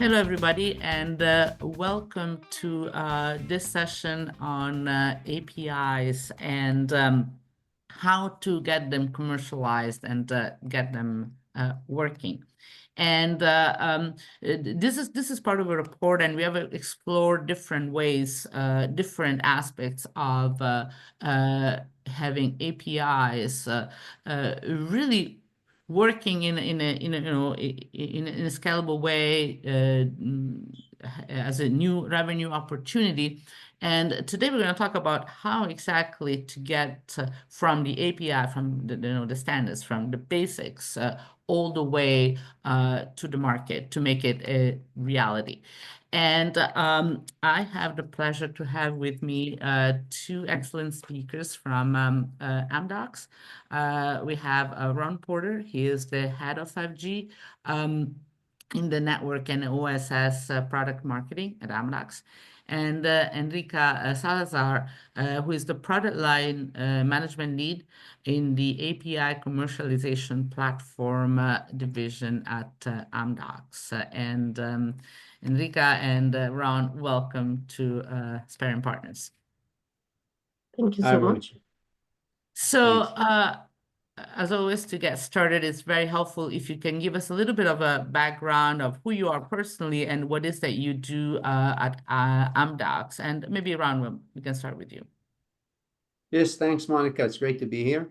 Hello, everybody, and welcome to this session on APIs and how to get them commercialized and get them working. And this is part of a report, and we have explored different ways, different aspects of having APIs really working in a scalable way as a new revenue opportunity. And today we're going to talk about how exactly to get from the API, from the standards, from the basics, all the way to the market to make it a reality. And I have the pleasure to have with me two excellent speakers from Amdocs. We have Ron Porter. He is the head of 5G in the network and OSS Product Marketing at Amdocs. And Enri-k Salazar, who is the product line management lead in the API Commercialization platform division at Amdocs. And Enri-k and Ron, welcome to Sparring Partners. Thank you so much. So, as always, to get started, it's very helpful if you can give us a little bit of a background of who you are personally and what is that you do at Amdocs. And maybe, Ron, we can start with you. Yes, thanks, Monica. It's great to be here.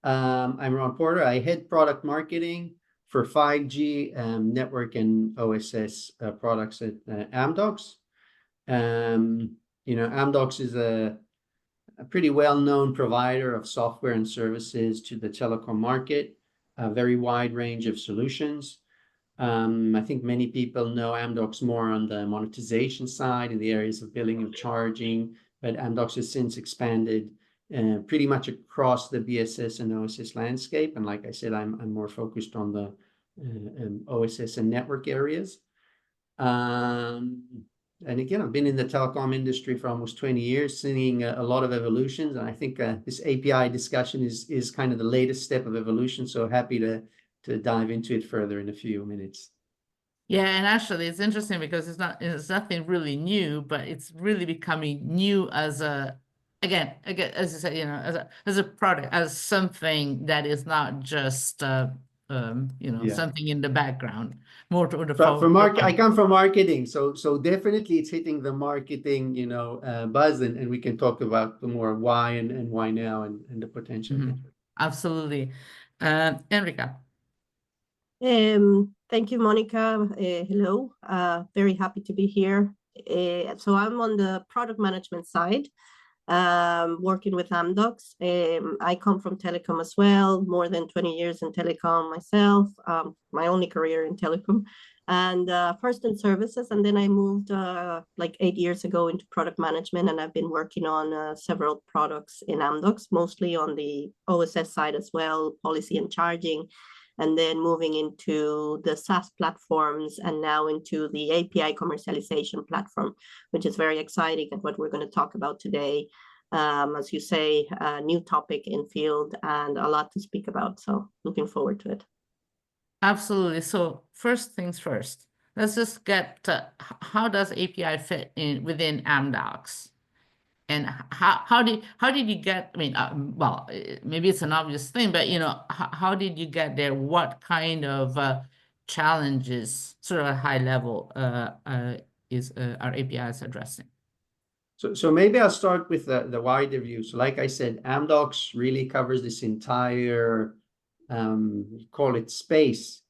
I'm Ron Porter. I head product marketing for 5G network and OSS products at Amdocs. Amdocs is a pretty well-known provider of software and services to the telecom market, a very wide range of solutions. I think many people know Amdocs more on the monetization side in the areas of billing and charging, but Amdocs has since expanded pretty much across the BSS and OSS landscape. And like I said, I'm more focused on the OSS and network areas. And again, I've been in the telecom industry for almost 20 years, seeing a lot of evolutions. And I think this API discussion is kind of the latest step of evolution. So happy to dive into it further in a few minutes. Yeah, and actually, it's interesting because it's nothing really new, but it's really becoming new as again, as you said, as a product, as something that is not just something in the background, more to the I come from marketing, so definitely it's hitting the marketing buzz, and we can talk about the more why and why now and the potential. Absolutely. Enri-k. Thank you, Monica. Hello, very happy to be here. So I'm on the product management side, working with Amdocs. I come from telecom as well, more than 20 years in telecom myself, my only career in telecom, and first in services. And then I moved like 8 years ago into product management, and I've been working on several products in Amdocs, mostly on the OSS side as well, policy and charging, and then moving into the SaaS platforms and now into the API commercialization platform, which is very exciting and what we're going to talk about today. As you say, a new topic in field and a lot to speak about. So looking forward to it. Absolutely. So first things first, let's just get to how does API fit in within Amdocs? And how did you get, I mean, well, maybe it's an obvious thing, but, how did you get there? What kind of challenges, sort of a high level, are APIs addressing? So maybe I'll start with the wider view. So like I said, Amdocs really covers this entire, call it space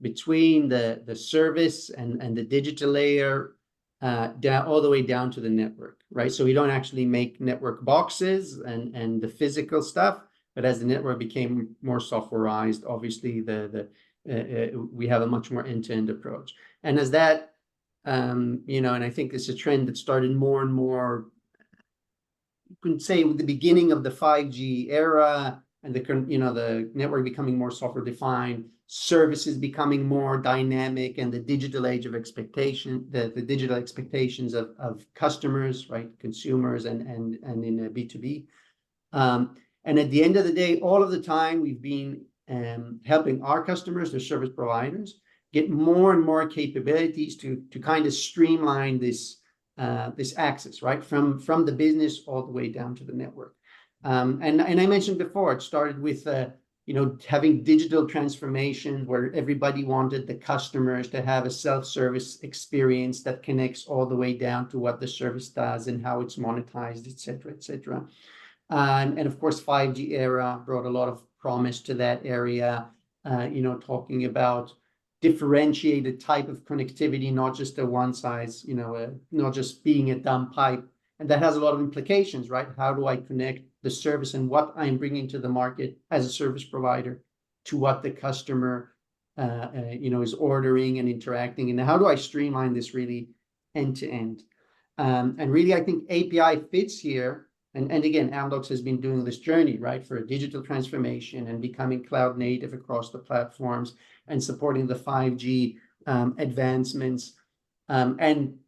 between the service and the digital layer, down all the way down to the network, right? So we don't actually make network boxes and the physical stuff, but as the network became more softwareized, obviously we have a much more end-to-end approach. And as that, and I think it's a trend that started more and more, you can say with the beginning of the 5G era and the network becoming more software defined, services becoming more dynamic, and the digital age of expectation, the digital expectations of customers, right, consumers, and in B2B. And at the end of the day, all of the time we've been helping our customers, the service providers, get more and more capabilities to kind of streamline this access, right, from the business all the way down to the network. And I mentioned before, it started with having digital transformation where everybody wanted the customers to have a self-service experience that connects all the way down to what the service does and how it's monetized, et cetera, et cetera. And of course, 5G era brought a lot of promise to that area, talking about differentiated type of connectivity, not just a one size, not just being a dumb pipe. And that has a lot of implications, right? How do I connect the service and what I'm bringing to the market as a service provider to what the customer, is ordering and interacting? And how do I streamline this really end to end? And really, I think API fits here. And again, Amdocs has been doing this journey, right, for a digital transformation and becoming cloud native across the platforms and supporting the 5G advancements. And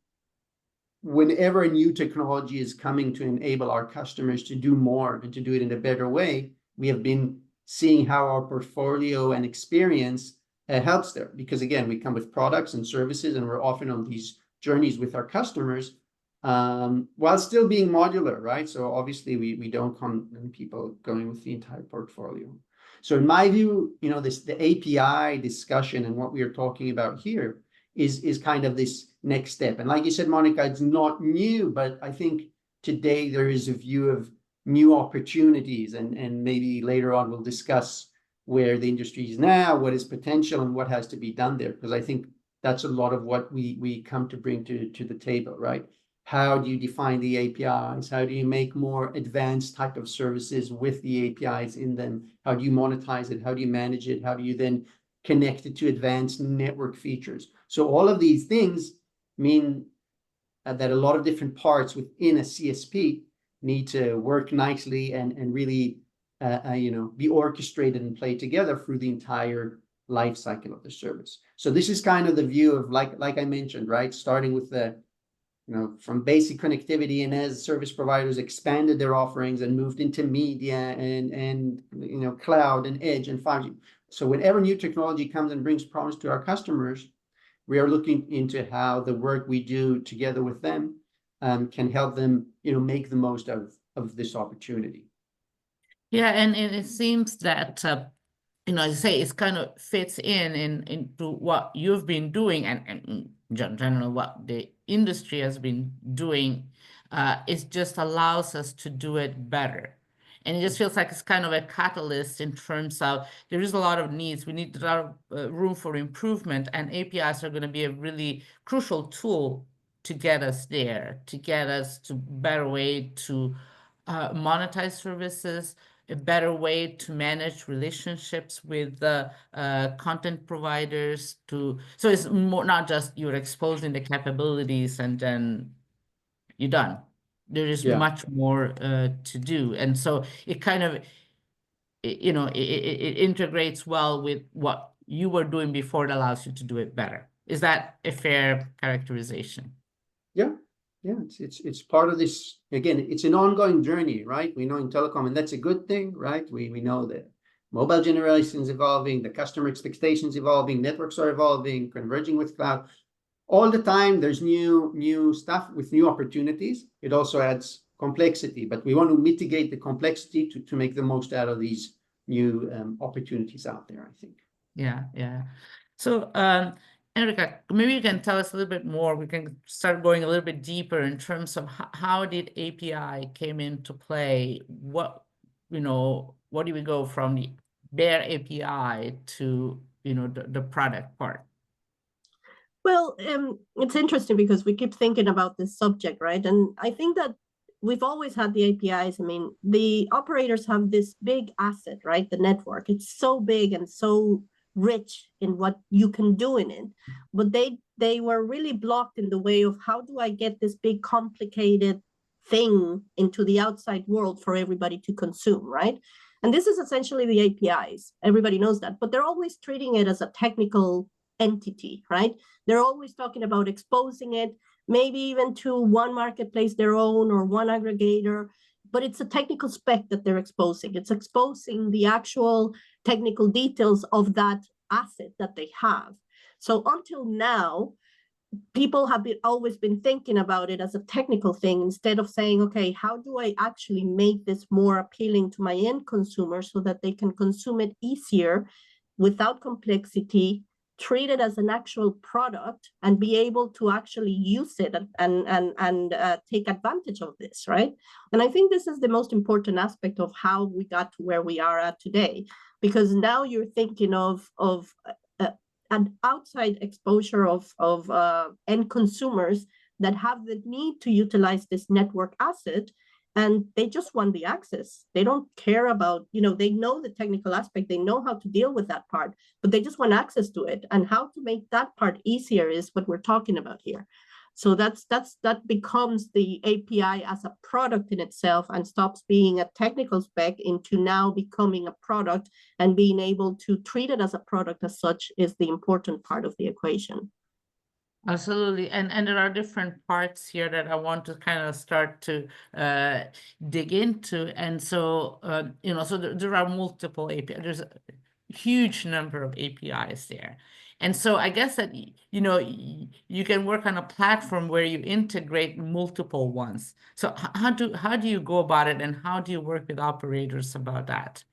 whenever a new technology is coming to enable our customers to do more and to do it in a better way, we have been seeing how our portfolio and experience helps there. Because again, we come with products and services, and we're often on these journeys with our customers, while still being modular, right? So obviously we don't condemn people going with the entire portfolio. So in my view, the API discussion and what we are talking about here is kind of this next step. And like you said, Monica, it's not new, but I think today there is a view of new opportunities, and maybe later on we'll discuss where the industry is now, what is potential, and what has to be done there, because I think that's a lot of what we come to bring to the table, right? How do you define the APIs? How do you make more advanced type of services with the APIs in them? How do you monetize it? How do you manage it? How do you then connect it to advanced network features? So all of these things mean that a lot of different parts within a CSP need to work nicely and really be orchestrated and play together through the entire life cycle of the service. So this is kind of the view of, like I mentioned, right, starting with the from basic connectivity, and as service providers expanded their offerings and moved into media and cloud and edge and 5G. So whenever new technology comes and brings promise to our customers, we are looking into how the work we do together with them can help them, make the most of this opportunity. Yeah, and it seems that as I say, it kind of fits into what you've been doing, and in general what the industry has been doing. It just allows us to do it better. And it just feels like it's kind of a catalyst in terms of there is a lot of needs. We need a lot of room for improvement, and APIs are going to be a really crucial tool to get us there, to get us to better way to monetize services, a better way to manage relationships with the content providers. So it's more not just you're exposing the capabilities and then you're done. There is much more to do, and so it kind of it integrates well with what you were doing before. It allows you to do it better. Is that a fair characterization? Yeah, it's part of this. Again, it's an ongoing journey, right? We know in telecom, and that's a good thing, right? We know that mobile generation is evolving, the customer expectations evolving, networks are evolving, converging with cloud. All the time, there's new stuff with new opportunities. It also adds complexity, but we want to mitigate the complexity to make the most out of these new opportunities out there, I think. Yeah. So, Enri-k, maybe you can tell us a little bit more. We can start going a little bit deeper in terms of how did API came into play? What do we go from the bare API to the product part? Well, it's interesting because we keep thinking about this subject, right? And I think that we've always had the APIs. I mean, the operators have this big asset, right? The network. It's so big and so rich in what you can do in it. But they were really blocked in the way of how do I get this big complicated thing into the outside world for everybody to consume, right? And this is essentially the APIs. Everybody knows that, but they're always treating it as a technical entity, right? They're always talking about exposing it, maybe even to one marketplace, their own, or one aggregator, but it's a technical spec that they're exposing. It's exposing the actual technical details of that asset that they have. So until now, people have always been thinking about it as a technical thing instead of saying, okay, how do I actually make this more appealing to my end consumer so that they can consume it easier without complexity, treat it as an actual product, and be able to actually use it and take advantage of this, right? And I think this is the most important aspect of how we got to where we are at today, because now you're thinking of an outside exposure of end consumers that have the need to utilize this network asset, and they just want the access. They don't care about, they know the technical aspect, they know how to deal with that part, but they just want access to it. And how to make that part easier is what we're talking about here. So that becomes the API as a product in itself and stops being a technical spec into now becoming a product, and being able to treat it as a product as such is the important part of the equation. Absolutely. And there are different parts here that I want to kind of start to dig into. And so, so there are multiple APIs. There's a huge number of APIs there. And so I guess that, you can work on a platform where you integrate multiple ones. So how do you go about it, and how do you work with operators about that?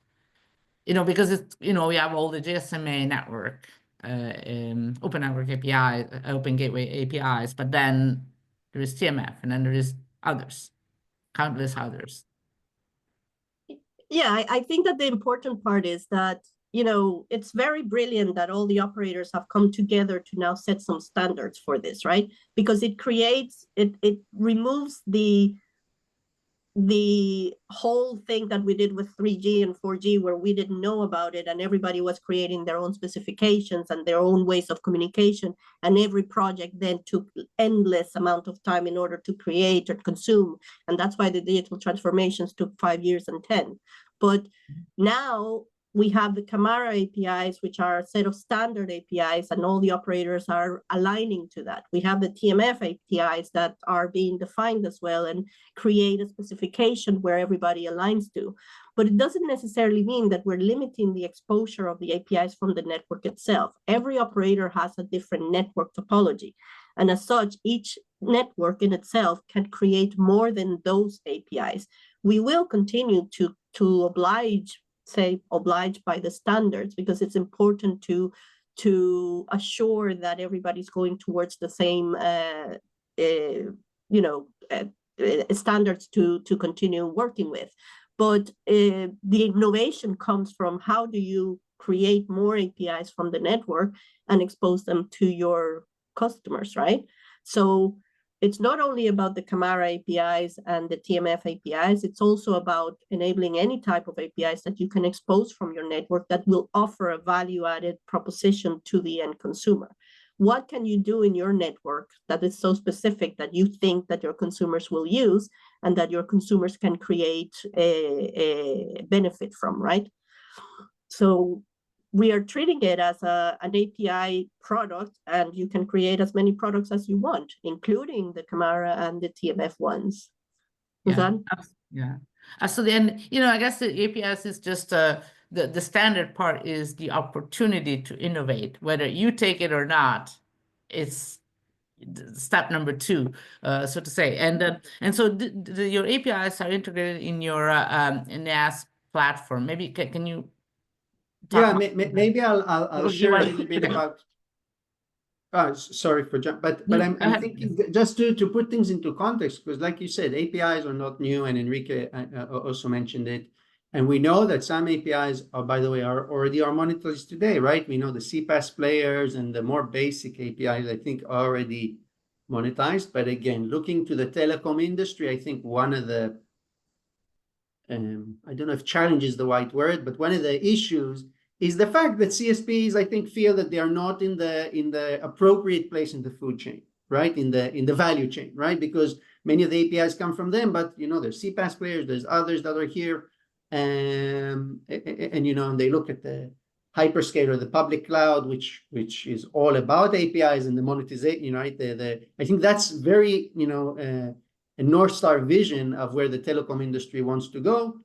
Because it's, we have all the GSMA network, open network API, open gateway APIs, but then there is TMF, and then there is others, countless others. Yeah, I think that the important part is that, it's very brilliant that all the operators have come together to now set some standards for this, right? Because it removes the whole thing that we did with 3G and 4G, where we didn't know about it and everybody was creating their own specifications and their own ways of communication, and every project then took endless amount of time in order to create or consume. And that's why the digital transformations took 5 years and 10. But now we have the Camara APIs, which are a set of standard APIs, and all the operators are aligning to that. We have the TMF APIs that are being defined as well and create a specification where everybody aligns to. But it doesn't necessarily mean that we're limiting the exposure of the APIs from the network itself. Every operator has a different network topology. And as such, each network in itself can create more than those APIs. We will continue to oblige by the standards, because it's important to assure that everybody's going towards the same standards to continue working with. But the innovation comes from how do you create more APIs from the network and expose them to your customers, right? So it's not only about the Camara APIs and the TMF APIs, it's also about enabling any type of APIs that you can expose from your network that will offer a value-added proposition to the end consumer. What can you do in your network that is so specific that you think that your consumers will use and that your consumers can create a benefit from, right? So we are treating it as an API product, and you can create as many products as you want, including the Camara and the TMF ones. Yeah. So then, I guess the APIs is just the standard part is the opportunity to innovate. Whether you take it or not, it's step number 2, so to say. And so your APIs are integrated in your NAS platform. Maybe can you? Maybe I'll share a little bit about. Sorry for jump, but I'm thinking just to put things into context, because like you said, APIs are not new, and Enrique also mentioned it, and we know that some APIs are, by the way, are monetized today, right? We know the CPaaS players and the more basic APIs, I think, are already monetized. But again, looking to the telecom industry, I think one of the I don't know if challenge is the right word, but one of the issues is the fact that CSPs, I think, feel that they are not in the appropriate place in the food chain, right? In the value chain, right? Because many of the APIs come from them, but there's CPaaS players, there's others that are here, and they look at the hyperscaler, the public cloud, which is all about APIs and the monetization, right? I think that's very a North Star vision of where the telecom industry wants to go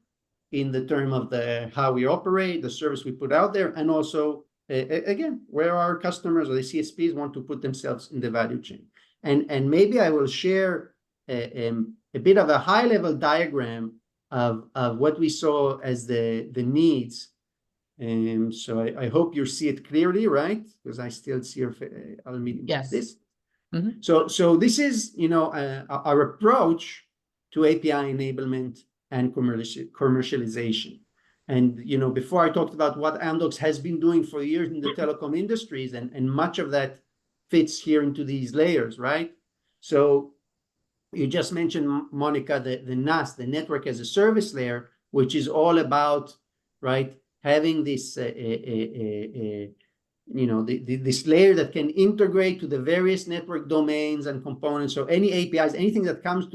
in the term of how we operate, the service we put out there, and also again, where our customers or the CSPs want to put themselves in the value chain. And maybe I will share a bit of a high-level diagram of what we saw as the needs. So I hope you see it clearly, right? Because I still see your other meetings. Yes. This. Mm-hmm. So this is, our approach to API enablement and commercialization. And, before I talked about what Amdocs has been doing for years in the telecom industries, and much of that fits here into these layers, right? So you just mentioned, Monica, the NAS, the network as a service layer, which is all about, right, having this, this layer that can integrate to the various network domains and components. So any APIs, anything that comes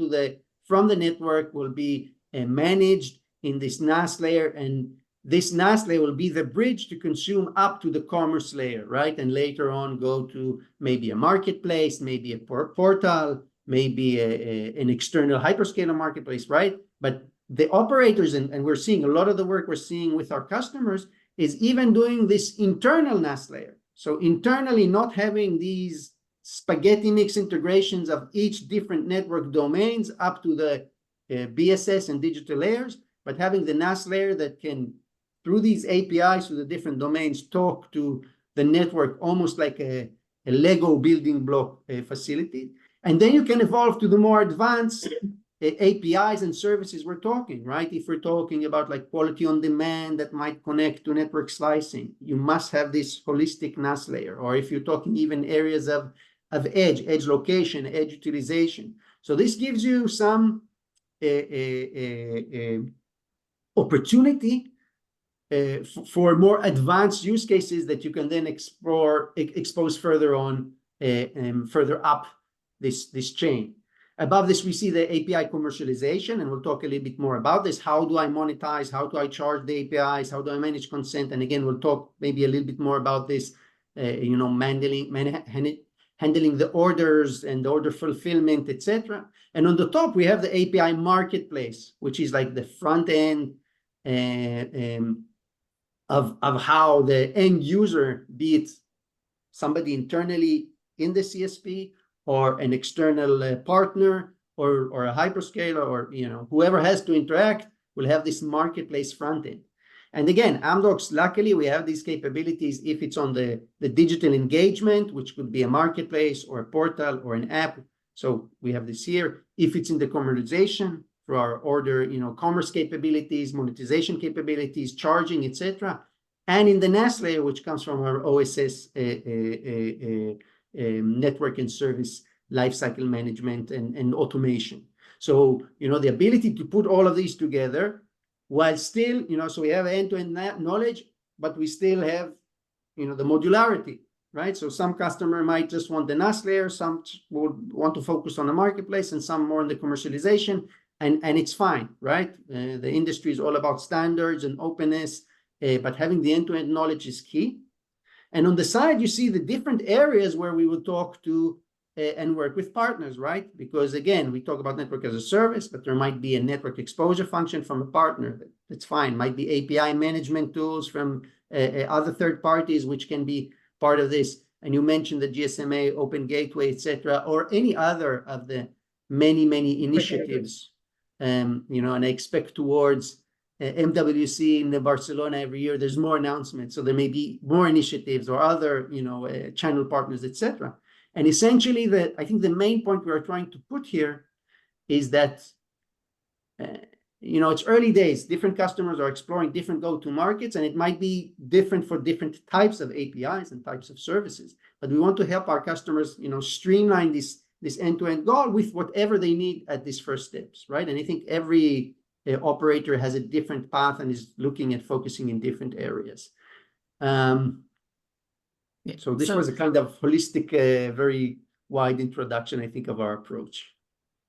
from the network will be managed in this NAS layer, and this NAS layer will be the bridge to consume up to the commerce layer, right? And later on go to maybe a marketplace, maybe a portal, maybe an external hyperscaler marketplace, right? But the operators, and we're seeing a lot of the work we're seeing with our customers, is even doing this internal NAS layer. So internally, not having these spaghetti mix integrations of each different network domains up to the BSS and digital layers, but having the NAS layer that can, through these APIs to the different domains, talk to the network almost like a Lego building block facility. And then you can evolve to the more advanced APIs and services we're talking, right? If we're talking about like quality on demand that might connect to network slicing, you must have this holistic NAS layer. Or if you're talking even areas of edge location, edge utilization. So this gives you some opportunity for more advanced use cases that you can then expose further on, further up this chain. Above this, we see the API commercialization, and we'll talk a little bit more about this. How do I monetize? How do I charge the APIs? How do I manage consent? And again, we'll talk maybe a little bit more about this, handling the orders and the order fulfillment, etc. And on the top, we have the API marketplace, which is like the front end of how the end user, be it somebody internally in the CSP, or an external partner, or a hyperscaler, or whoever has to interact, will have this marketplace front end. And again, Amdocs, luckily, we have these capabilities if it's on the digital engagement, which could be a marketplace or a portal or an app. So we have this here. If it's in the commercialization for our order, commerce capabilities, monetization capabilities, charging, etc. And in the NAS layer, which comes from our OSS network and service lifecycle management and automation. So, the ability to put all of these together while still, so we have end-to-end knowledge, but we still have, the modularity, right? So some customer might just want the NAS layer, some would want to focus on the marketplace, and some more on the commercialization, and it's fine, right? The industry is all about standards and openness, but having the end-to-end knowledge is key. And on the side, you see the different areas where we will talk to and work with partners, right? Because again, we talk about network as a service, but there might be a network exposure function from a partner. That's fine. Might be API management tools from other third parties, which can be part of this. And you mentioned the GSMA, Open Gateway, etc., or any other of the many initiatives. And I expect towards MWC in Barcelona every year, there's more announcements. So there may be more initiatives or other, channel partners, etc. And essentially, I think the main point we are trying to put here is that, it's early days. Different customers are exploring different go-to markets, and it might be different for different types of APIs and types of services. But we want to help our customers, streamline this end-to-end goal with whatever they need at these first steps, right? And I think every operator has a different path and is looking at focusing in different areas. So this was a kind of holistic, very wide introduction, I think, of our approach.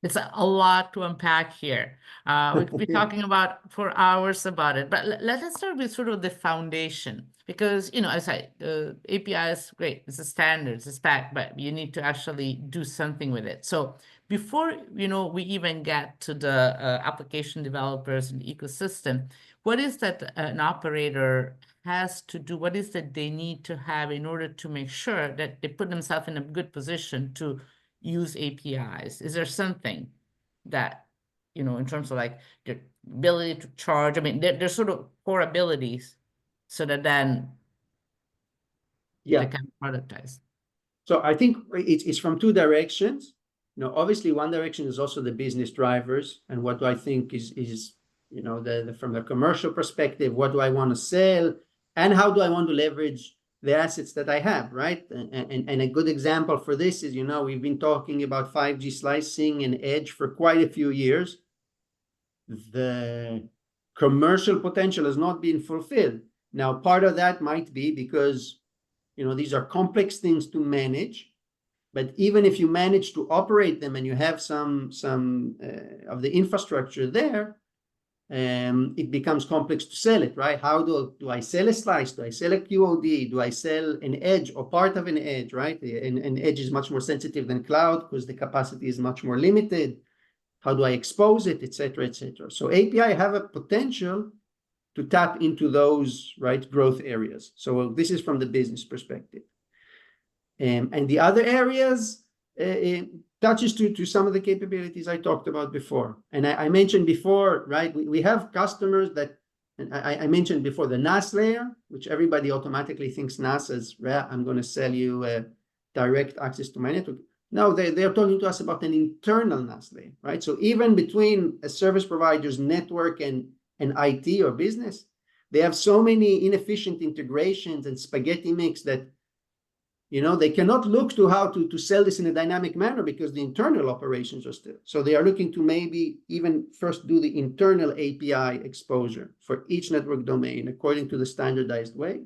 It's a lot to unpack here. We could be talking about for hours about it, but let us start with sort of the foundation, because, as I the API is great. It's a standard, it's a stack, but you need to actually do something with it. So before, we even get to the application developers and the ecosystem, what is that an operator has to do, what is it they need to have in order to make sure that they put themselves in a good position to use APIs? Is there something that, in terms of like their ability to charge? I mean, they're sort of core abilities so that then they can productize. So I think it's from two directions. Obviously one direction is also the business drivers, and what do I think is from the commercial perspective, what do I want to sell, and how do I want to leverage the assets that I have, right? And a good example for this is, we've been talking about 5G slicing and edge for quite a few years. The commercial potential has not been fulfilled. Now, part of that might be because these are complex things to manage, but even if you manage to operate them and you have some of the infrastructure there, it becomes complex to sell it, right? How do I sell a slice? Do I sell a QOD? Do I sell an edge or part of an edge, right? An edge is much more sensitive than cloud because the capacity is much more limited. How do I expose it, etc., etc.? So API have a potential to tap into those, right, growth areas. So this is from the business perspective. And the other areas touches to some of the capabilities I talked about before. And I mentioned before, right, we have customers that, and I mentioned before the NAS layer, which everybody automatically thinks NAS is, I'm going to sell you direct access to my network. No, they're talking to us about an internal NAS layer, right? So even between a service provider's network and IT or business, they have so many inefficient integrations and spaghetti mix that they cannot look to how to sell this in a dynamic manner because the internal operations are still. So they are looking to maybe even first do the internal API exposure for each network domain according to the standardized way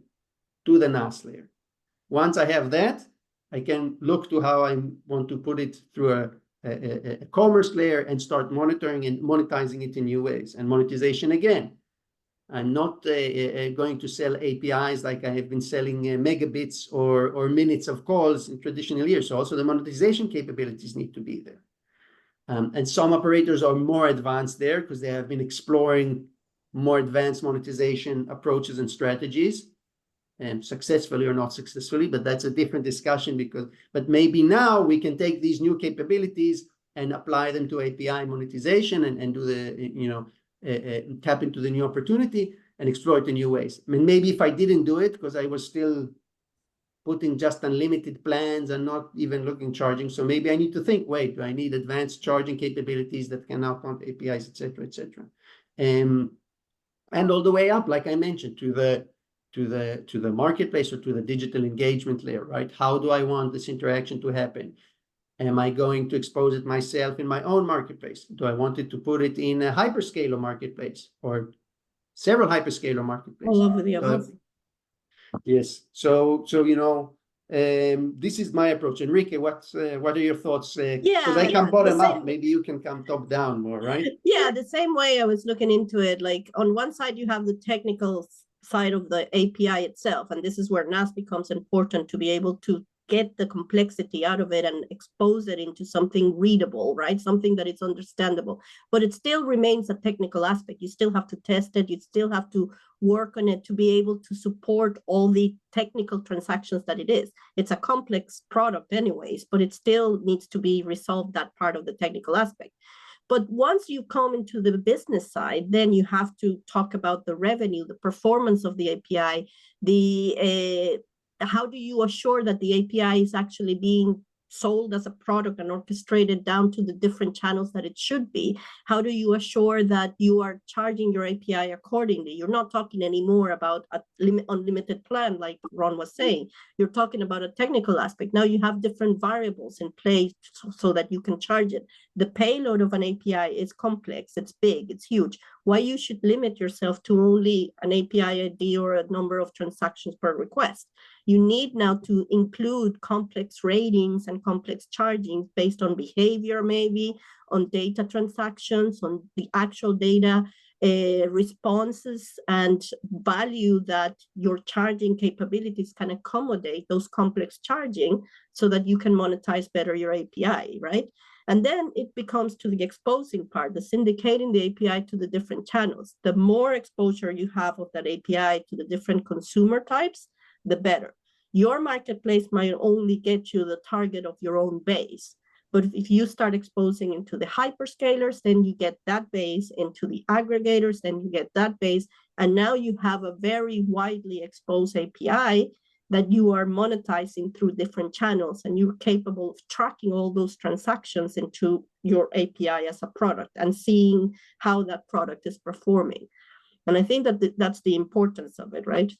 to the NAS layer. Once I have that, I can look to how I want to put it through a commerce layer and start monitoring and monetizing it in new ways. And monetization again. I'm not going to sell APIs like I have been selling megabits or minutes of calls in traditional years. So also the monetization capabilities need to be there. And some operators are more advanced there because they have been exploring more advanced monetization approaches and strategies, and successfully or not successfully, but that's a different discussion but maybe now we can take these new capabilities and apply them to API monetization and do the, tap into the new opportunity and explore it in new ways. I mean, maybe if I didn't do it because I was still putting just unlimited plans and not even looking charging. So maybe I need to think, wait, do I need advanced charging capabilities that can now count APIs, etc., etc. And all the way up, like I mentioned, to the marketplace or to the digital engagement layer, right? How do I want this interaction to happen? Am I going to expose it myself in my own marketplace? Do I want it to put it in a hyperscaler marketplace or several hyperscaler marketplaces? All over the above. Yes. So this is my approach. Enrique, what are your thoughts? Because I come bottom up. Maybe you can come top down more, right? Yeah, the same way I was looking into it. Like on one side, you have the technical side of the API itself, and this is where NAS becomes important to be able to get the complexity out of it and expose it into something readable, right? Something that is understandable, but it still remains a technical aspect. You still have to test it. You still have to work on it to be able to support all the technical transactions that it is. It's a complex product anyways, but it still needs to be resolved, that part of the technical aspect. But once you come into the business side, then you have to talk about the revenue, the performance of the API, how do you assure that the API is actually being sold as a product and orchestrated down to the different channels that it should be? How do you assure that you are charging your API accordingly? You're not talking anymore about a unlimited plan like Ron was saying. You're talking about a technical aspect. Now you have different variables in place so that you can charge it. The payload of an API is complex, it's big, it's huge. Why you should limit yourself to only an API ID or a number of transactions per request? You need now to include complex ratings and complex charging based on behavior, maybe on data transactions, on the actual data, responses and value that your charging capabilities can accommodate those complex charging so that you can monetize better your API, right? And then it becomes to the exposing part, the syndicating the API to the different channels. The more exposure you have of that API to the different consumer types, the better. Your marketplace might only get you the target of your own base. But if you start exposing into the hyperscalers, then you get that base, into the aggregators, then you get that base. And now you have a very widely exposed API that you are monetizing through different channels, and you're capable of tracking all those transactions into your API as a product and seeing how that product is performing. And I think that that's the importance of it, right?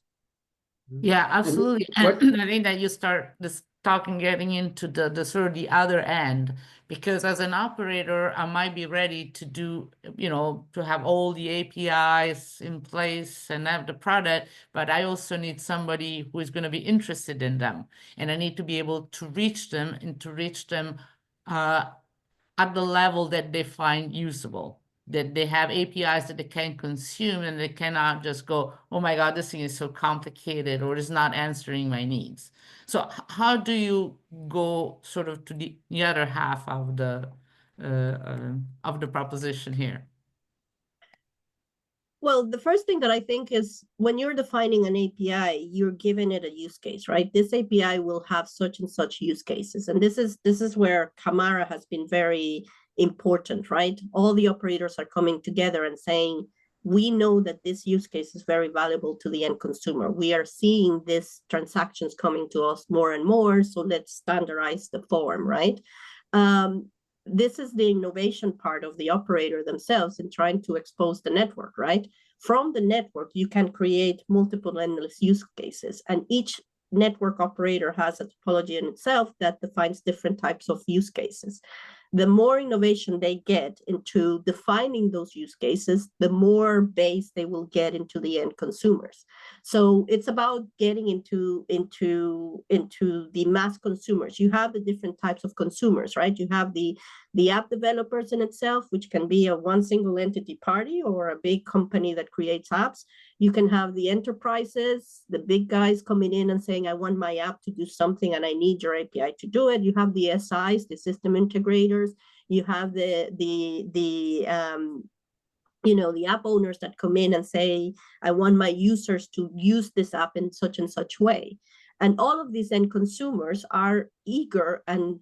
Yeah, absolutely. And I think that you start this talking, getting into the sort of the other end, because as an operator, I might be ready to do, to have all the APIs in place and have the product, but I also need somebody who is going to be interested in them. And I need to be able to reach them and to reach them at the level that they find usable, that they have APIs that they can consume and they cannot just go, oh my God, this thing is so complicated or it's not answering my needs. So how do you go sort of to the other half of the proposition here? Well, the first thing that I think is when you're defining an API, you're giving it a use case, right? This API will have such and such use cases. And this is where Camara has been very important, right? All the operators are coming together and saying, we know that this use case is very valuable to the end consumer. We are seeing these transactions coming to us more and more, so let's standardize the form, right? This is the innovation part of the operator themselves in trying to expose the network, right? From the network, you can create multiple endless use cases, and each network operator has a topology in itself that defines different types of use cases. The more innovation they get into defining those use cases, the more base they will get into the end consumers. So it's about getting into the mass consumers. You have the different types of consumers, right? You have the app developers in itself, which can be a one single entity party or a big company that creates apps. You can have the enterprises, the big guys coming in and saying, I want my app to do something and I need your API to do it. You have the SIs, the system integrators. You have the app owners that come in and say, I want my users to use this app in such and such way. And all of these end consumers are eager and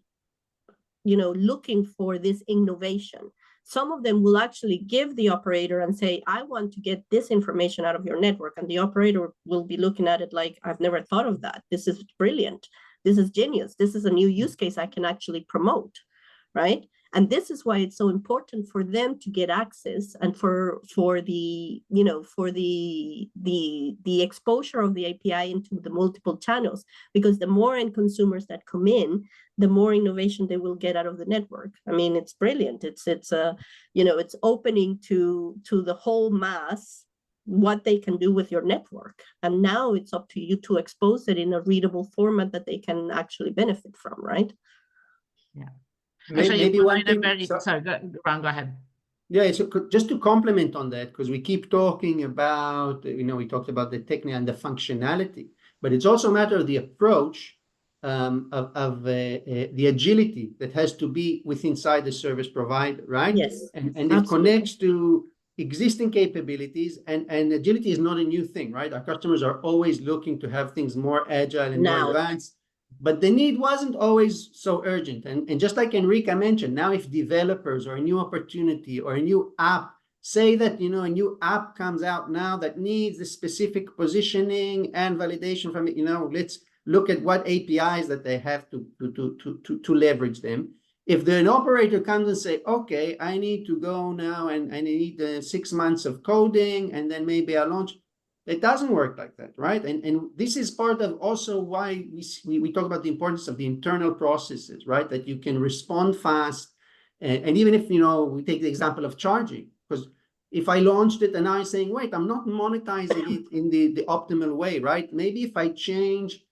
looking for this innovation. Some of them will actually give the operator and say, I want to get this information out of your network. And the operator will be looking at it like, I've never thought of that. This is brilliant. This is genius. This is a new use case I can actually promote, right? And this is why it's so important for them to get access and for the exposure of the API into the multiple channels, because the more end consumers that come in, the more innovation they will get out of the network. I mean, it's brilliant. It's opening to the whole mass what they can do with your network. And now it's up to you to expose it in a readable format that they can actually benefit from, right? Yeah. Maybe one thing. Sorry, Ron, go ahead. Yeah, so just to complement on that, because we keep talking about, we talked about the technique and the functionality, but it's also a matter of the approach of the agility that has to be inside the service provider, right? Yes. And it connects to existing capabilities, and agility is not a new thing, right? Our customers are always looking to have things more agile and more advanced. But the need wasn't always so urgent. And just like Enrique mentioned, now if developers or a new opportunity or a new app say that, a new app comes out now that needs the specific positioning and validation from it, let's look at what APIs that they have to leverage them. If an operator comes and say, okay, I need to go now and I need 6 months of coding and then maybe I'll launch. It doesn't work like that, right? And this is part of also why we talk about the importance of the internal processes, right? That you can respond fast. And even if, we take the example of charging, because if I launched it and now I'm saying, wait, I'm not monetizing it in the optimal way, right? Maybe if I change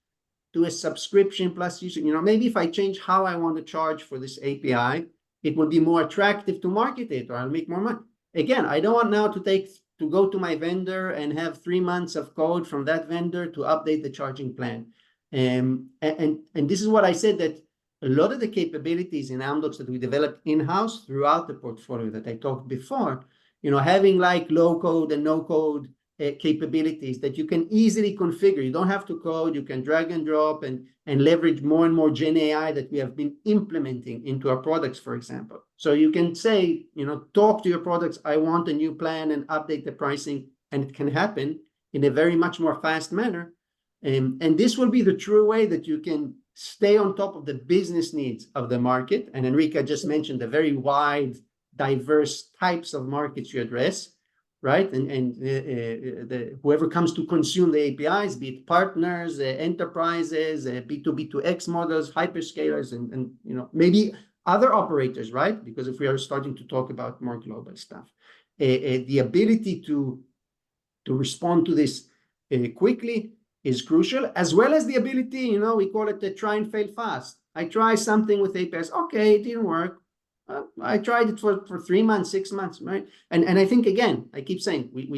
to a subscription plus usage, maybe if I change how I want to charge for this API, it will be more attractive to market it or I'll make more money. again, I don't want now to go to my vendor and have 3 months of code from that vendor to update the charging plan. And this is what I said, that a lot of the capabilities in Amdocs that we developed in-house throughout the portfolio that I talked before, having like low code and no code capabilities that you can easily configure. You don't have to code, you can drag and drop and leverage more and more Gen AI that we have been implementing into our products, for example. So you can say, talk to your products, I want a new plan, and update the pricing, and it can happen in a very much more fast manner. And this will be the true way that you can stay on top of the business needs of the market. And Enri-k just mentioned the very wide, diverse types of markets you address, right? And whoever comes to consume the APIs, be it partners, enterprises, B2B2X models, hyperscalers, and maybe other operators, right? Because if we are starting to talk about more global stuff, the ability to respond to this quickly is crucial, as well as the ability, we call it the try and fail fast. I try something with APIs, okay, it didn't work. I tried it for 3 months, 6 months, right? And I think, again, I keep saying, we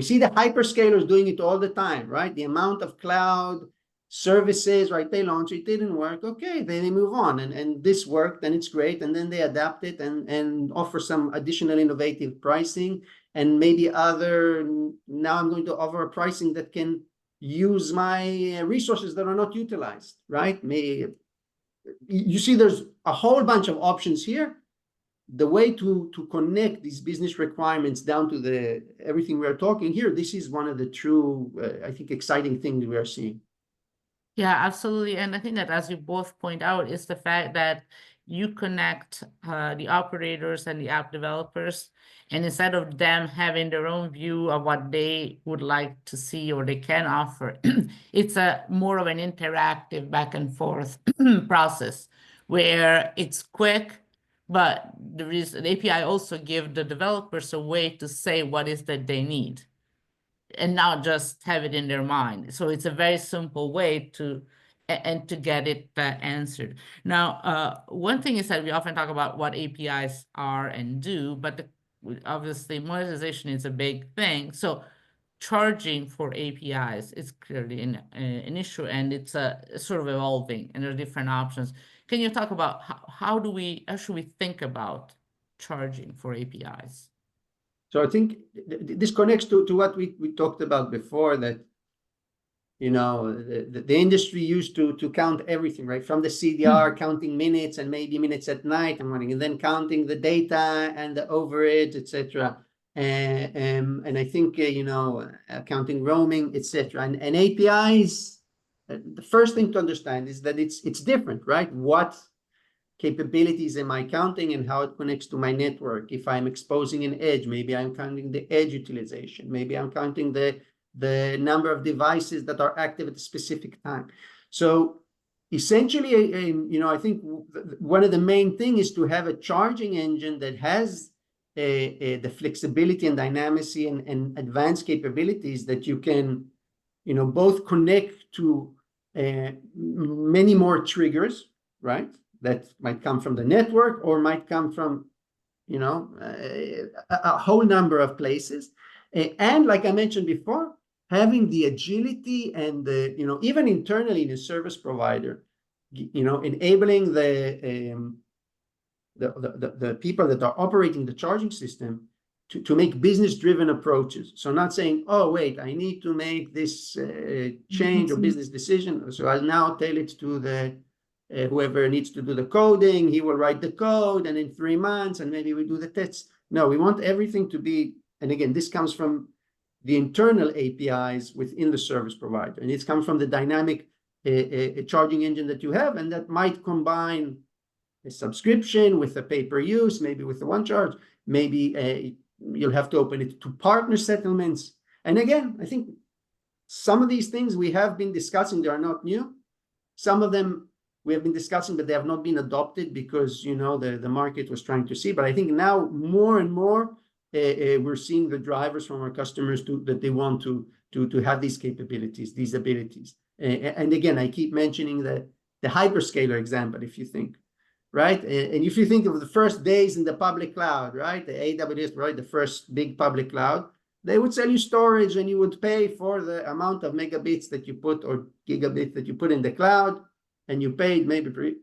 see the hyperscalers doing it all the time, right? The amount of cloud services, right? They launch, it didn't work, okay, then they move on, and this worked, and it's great, and then they adapt it and offer some additional innovative pricing, and maybe now I'm going to offer a pricing that can use my resources that are not utilized, right? You see, there's a whole bunch of options here. The way to connect these business requirements down to everything we are talking here, this is one of the true, I think, exciting things we are seeing. Yeah, absolutely. And I think that, as you both point out, is the fact that you connect the operators and the app developers, and instead of them having their own view of what they would like to see or they can offer, it's a more of an interactive back and forth process where it's quick, but the API also give the developers a way to say what is that they need, and not just have it in their mind. So it's a very simple way to get it answered. Now, one thing is that we often talk about what APIs are and do, but obviously monetization is a big thing. So charging for APIs is clearly an issue, and it's sort of evolving, and there are different options. Can you talk about how should we think about charging for APIs? So I think this connects to what we talked about before, that the industry used to count everything, right? From the CDR, counting minutes and maybe minutes at night and morning, and then counting the data and the overage, etc. And I think counting roaming, etc. And APIs, the first thing to understand is that it's different, right? What capabilities am I counting and how it connects to my network? If I'm exposing an edge, maybe I'm counting the edge utilization. Maybe I'm counting the number of devices that are active at a specific time. So essentially, I think one of the main things is to have a charging engine that has the flexibility and dynamicy and advanced capabilities that you can, both connect to many more triggers, right? That might come from the network or might come from, a whole number of places. And like I mentioned before, having the agility and even internally in a service provider, enabling the people that are operating the charging system to make business-driven approaches. So not saying, oh, wait, I need to make this change or business decision, so I'll now tell it to whoever needs to do the coding, he will write the code, and in 3 months, and maybe we do the tests. No, we want everything to be, and again, this comes from the internal APIs within the service provider, and it's come from the dynamic charging engine that you have, and that might combine a subscription with a pay-per-use, maybe with the one charge, maybe you'll have to open it to partner settlements. And again, I think some of these things we have been discussing, they are not new. Some of them we have been discussing, but they have not been adopted because, the market was trying to see. But I think now more and more, we're seeing the drivers from our customers that they want to have these capabilities, these abilities. And again, I keep mentioning the hyperscaler example. If you think, right? And if you think of the first days in the public cloud, right? The AWS, right? The first big public cloud, they would sell you storage and you would pay for the amount of megabits that you put or gigabits that you put in the cloud, and you paid maybe for it.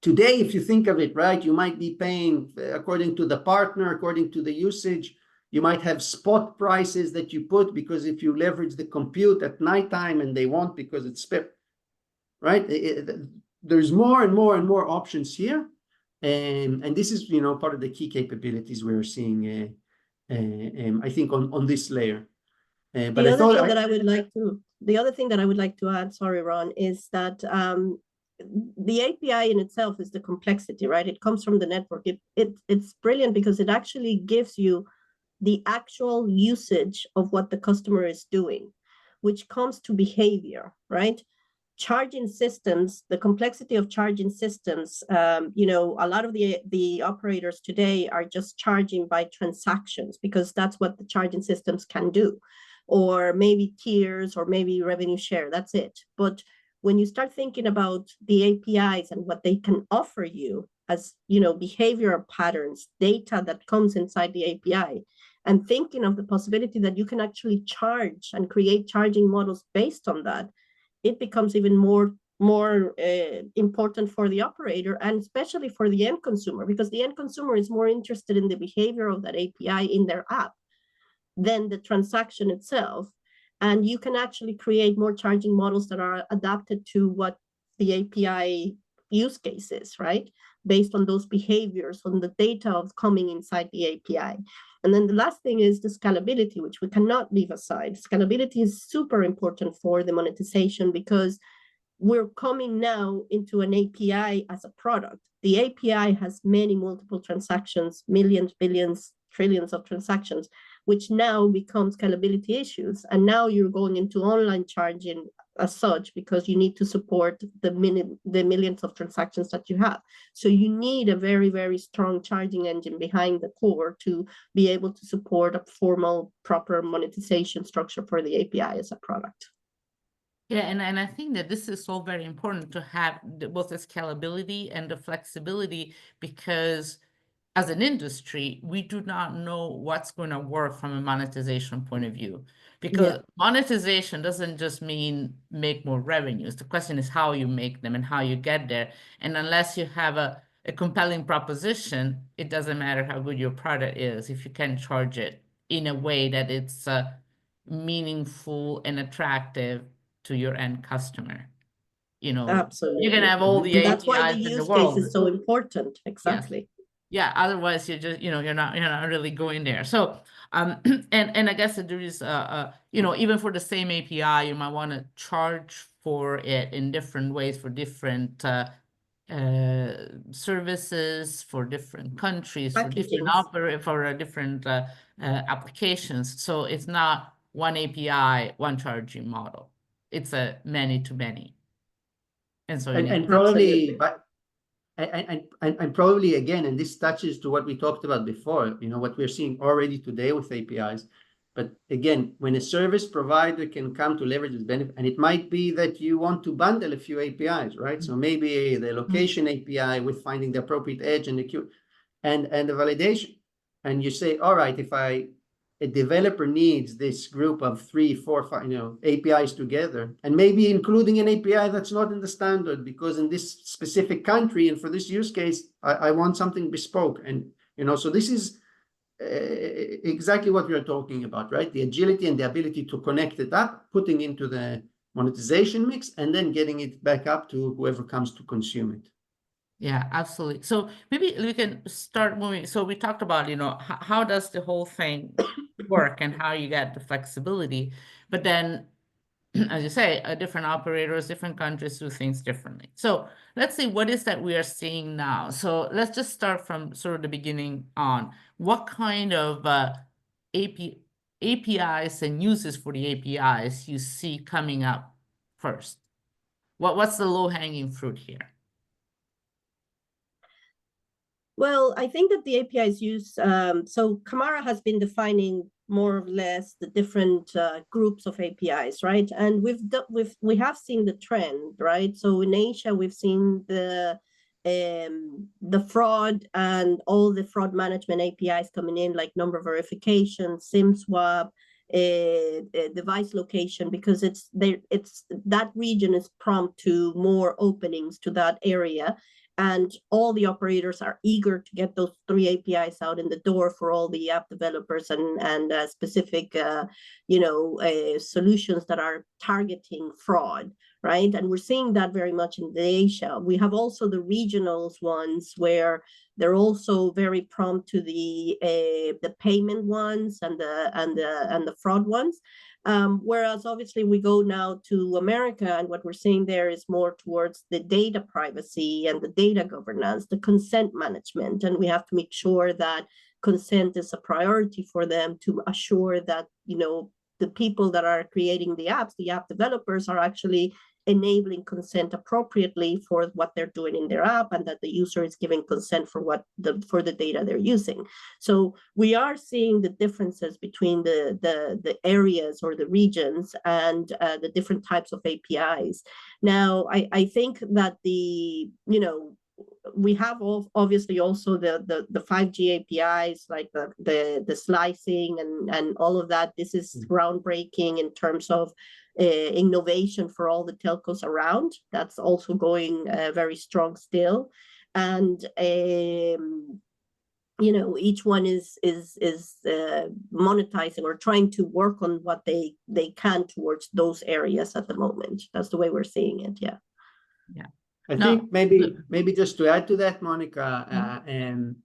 Today, if you think of it, right, you might be paying according to the partner, according to the usage. You might have spot prices that you put, because if you leverage the compute at nighttime and they won't because it's right? There's more and more and more options here. And this is, part of the key capabilities we're seeing, I think, on this layer. But The I other thought thing that I would like to, the other thing that I would like to add, sorry, Ron, is that the API in itself is the complexity, right? It comes from the network. It's brilliant because it actually gives you the actual usage of what the customer is doing, which comes to behavior, right? Charging systems, the complexity of charging systems, a lot of the operators today are just charging by transactions because that's what the charging systems can do, or maybe tiers, or maybe revenue share, that's it. But when you start thinking about the APIs and what they can offer you as, behavioral patterns, data that comes inside the API, and thinking of the possibility that you can actually charge and create charging models based on that, it becomes even more important for the operator, and especially for the end consumer, because the end consumer is more interested in the behavior of that API in their app than the transaction itself. And you can actually create more charging models that are adapted to what the API use case is, right? Based on those behaviors, on the data of coming inside the API. And then the last thing is the scalability, which we cannot leave aside. Scalability is super important for the monetization, because we're coming now into an API as a product. The API has many multiple transactions, millions, billions, trillions of transactions, which now becomes scalability issues. And now you're going into online charging as such, because you need to support the millions of transactions that you have. So you need a very, very strong charging engine behind the core to be able to support a formal, proper monetization structure for the API as a product. Yeah, and I think that this is so very important to have both the scalability and the flexibility, because as an industry, we do not know what's going to work from a monetization point of view, because monetization doesn't just mean make more revenues. The question is how you make them and how you get there. And unless you have a compelling proposition, it doesn't matter how good your product is if you can charge it in a way that it's meaningful and attractive to your end customer. Absolutely. You can have all the and that's why the APIs in the use world. case is so important. Exactly. Yeah, otherwise you're just, you're not really going there. So, and I guess that there is, even for the same API, you might want to charge for it in different ways for different services, for different countries, for different applications. So it's not one API, one charging model. It's a many to many. And so and probably, but and probably again, and this touches to what we talked about before, what we're seeing already today with APIs. But again, when a service provider can come to leverage this benefit, and it might be that you want to bundle a few APIs, right? So maybe the location API with finding the appropriate edge and the queue and the validation. And you say, all right, if a developer needs this group of 3, 4, 5, APIs together, and maybe including an API that's not in the standard, because in this specific country and for this use case, I want something bespoke. And, so this is exactly what we are talking about, right? The agility and the ability to connect it up, putting into the monetization mix, and then getting it back up to whoever comes to consume it. Yeah, absolutely. So maybe we can start moving. So we talked about, how does the whole thing work and how you get the flexibility. But then, as you say, different operators, different countries do things differently. So let's see, what is that we are seeing now? So let's just start from sort of the beginning on. What kind of APIs and uses for the APIs you see coming up first? What's the low-hanging fruit here? Well, I think that the APIs use, so Kamara has been defining more or less the different groups of APIs, right? And we have seen the trend, right? So in Asia, we've seen the the fraud and all the fraud management APIs coming in, like number verification, SIM swap, device location, because it's that region is prompt to more openings to that area, and all the operators are eager to get those 3 APIs out in the door for all the app developers and specific solutions that are targeting fraud, right? And we're seeing that very much in Asia. We have also the regionals ones where they're also very prompt to the payment ones and the fraud ones. Whereas obviously we go now to America, and what we're seeing there is more towards the data privacy and the data governance, the consent management, and we have to make sure that consent is a priority for them to assure that the people that are creating the apps, the app developers, are actually enabling consent appropriately for what they're doing in their app, and that the user is giving consent for the data they're using. So we are seeing the differences between the areas or the regions and the different types of APIs. Now, I think that we have obviously also the 5G APIs, like the slicing and all of that. This is groundbreaking in terms of innovation for all the telcos around. That's also going very strong still, and each one is monetizing or trying to work on what they can towards those areas at the moment. That's the way we're seeing it. Yeah. I think maybe just to add to that, Monica, and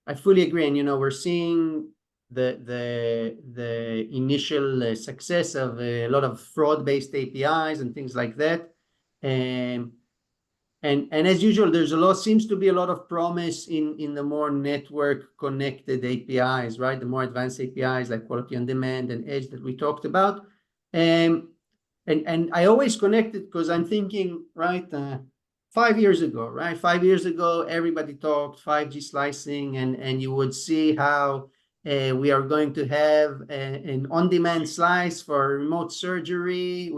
I fully agree. And we're seeing the initial success of a lot of fraud-based APIs and things like that. And as usual, seems to be a lot of promise in the more network connected APIs, right? The more advanced APIs like quality on demand and edge that we talked about. And I always connect it because I'm thinking, right, 5 years ago, right? 5 years ago, everybody talked 5G slicing, and you would see how we are going to have an on-demand slice for remote surgery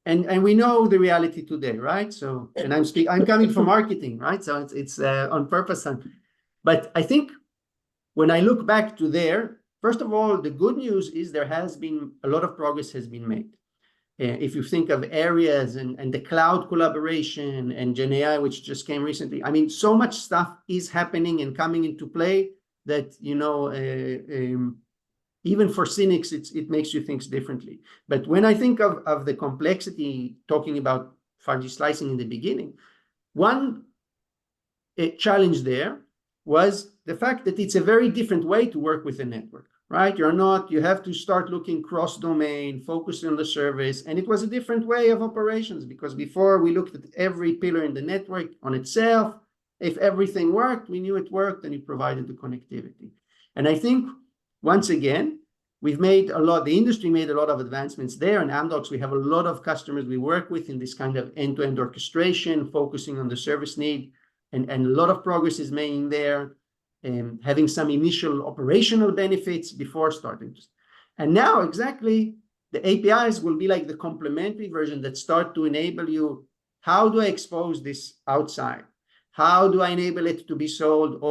and we know the reality today, right? So, and I'm coming from marketing, right? So it's on purpose. But I think when I look back to there, first of all, the good news is there has been a lot of progress has been made. If you think of areas and the cloud collaboration and Gen AI, which just came recently, I mean, so much stuff is happening and coming into play that, even for cynics, it makes you think differently. But when I think of the complexity, talking about 5G slicing in the beginning, one challenge there was the fact that it's a very different way to work with a network, right? You have to start looking cross-domain, focus on the service, and it was a different way of operations, because before we looked at every pillar in the network on itself. If everything worked, we knew it worked, and it provided the connectivity. And I think, once again, the industry made a lot of advancements there. And Amdocs, we have a lot of customers we work with in this kind of end-to-end orchestration, focusing on the service need, and a lot of progress is made there, having some initial operational benefits before starting. And now, exactly, the APIs will be like the complementary version that start to enable you, how do I expose this outside? How do I enable it to be sold?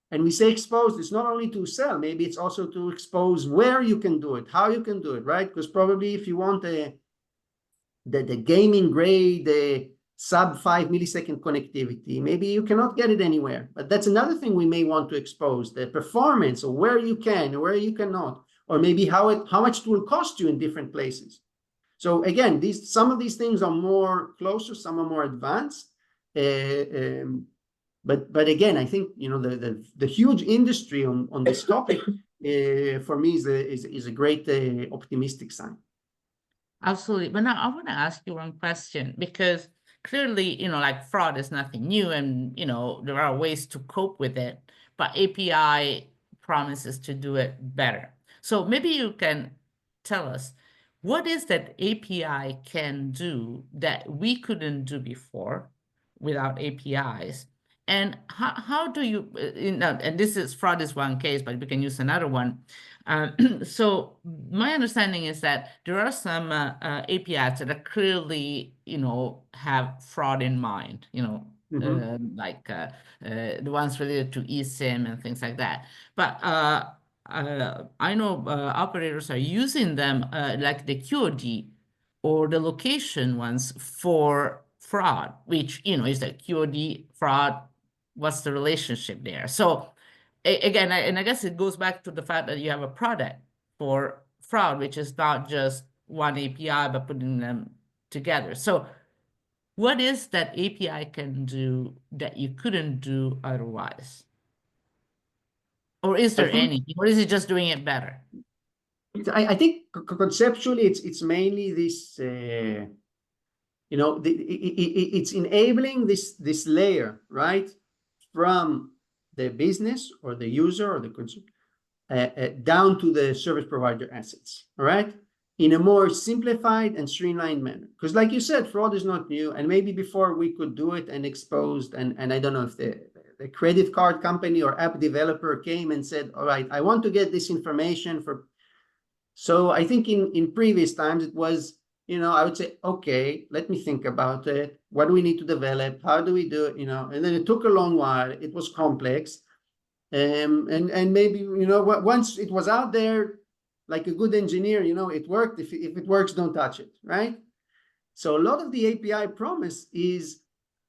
And we say expose, it's not only to sell, maybe it's also to expose where you can do it, how you can do it, right? Because probably if you want the gaming grade, the sub 5 millisecond connectivity, maybe you cannot get it anywhere. But that's another thing we may want to expose, the performance, or where you can or where you cannot, or maybe how much it will cost you in different places. So again, some of these things are more closer, some are more advanced. But again, I think the huge industry on this topic for me is a great optimistic sign. Absolutely. But now I want to ask you one question, because clearly, like fraud is nothing new, and there are ways to cope with it, but API promises to do it better. So maybe you can tell us, what is that API can do that we couldn't do before without APIs? And how do you, and this is fraud is one case, but we can use another one. So my understanding is that there are some APIs that are clearly, have fraud in mind, the ones related to eSIM and things like that. But I know operators are using them like the QoD or the location ones for fraud, which, is the QoD fraud. What's the relationship there? So again, and I guess it goes back to the fact that you have a product for fraud, which is not just one API, but putting them together. So what is that API can do that you couldn't do otherwise? Or is there anything? Or is it just doing it better? I think conceptually it's mainly this, it's enabling this layer, right, from the business or the user or the consumer down to the service provider assets, all right, in a more simplified and streamlined manner. Because like you said, fraud is not new, and maybe before we could do it and exposed, and I don't know if the credit card company or app developer came and said, all right, I want to get this information for. So I think in previous times it was, I would say, okay, let me think about it. What do we need to develop? How do we do it? And then it took a long while. It was complex. And maybe, once it was out there, like a good engineer, it worked. If it works, don't touch it, right? So a lot of the API promise is,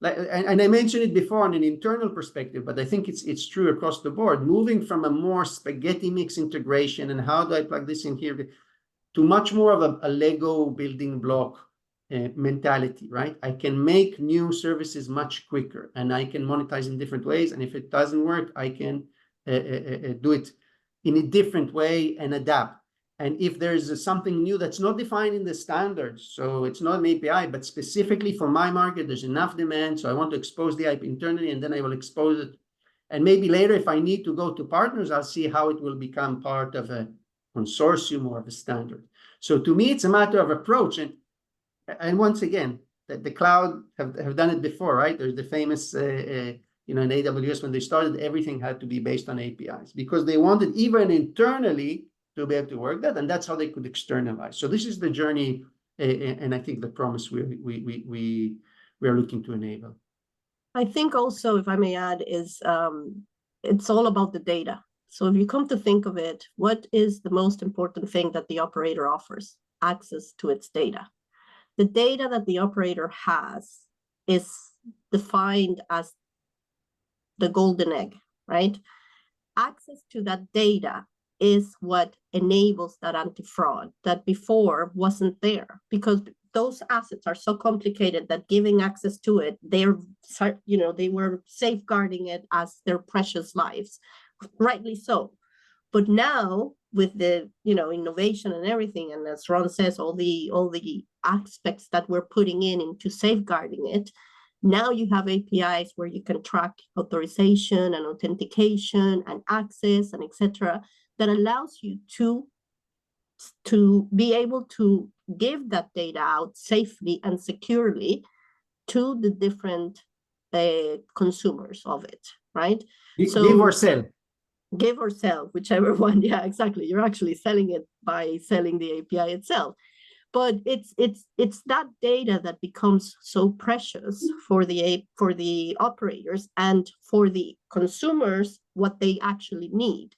like, and I mentioned it before on an internal perspective, but I think it's true across the board, moving from a more spaghetti mix integration and how do I plug this in here to much more of a Lego building block mentality, right? I can make new services much quicker and I can monetize in different ways. And if it doesn't work, I can do it in a different way and adapt. And if there's something new that's not defined in the standards, so it's not an API, but specifically for my market, there's enough demand, so I want to expose the IP internally, and then I will expose it. And maybe later, if I need to go to partners, I'll see how it will become part of a consortium or of a standard. So to me, it's a matter of approach. And once again, the cloud have done it before, right? There's the famous, in AWS, when they started, everything had to be based on APIs because they wanted even internally to be able to work that, and that's how they could externalize. So this is the journey, and I think the promise we are looking to enable. I think also, if I may add, is it's all about the data. So if you come to think of it, what is the most important thing that the operator offers? Access to its data. The data that the operator has is defined as the golden egg, right? Access to that data is what enables that anti-fraud that before wasn't there, because those assets are so complicated that giving access to it, they were safeguarding it as their precious lives, rightly so. But now with the innovation and everything, and as Ron says, all the aspects that we're putting into safeguarding it, now you have APIs where you can track authorization and authentication and access and etc. that allows you to be able to give that data out safely and securely to the different consumers of it, right? So give or sell. Give or sell, whichever one. Yeah, exactly. You're actually selling it by selling the API itself. But it's that data that becomes so precious for the operators and for the consumers, what they actually need.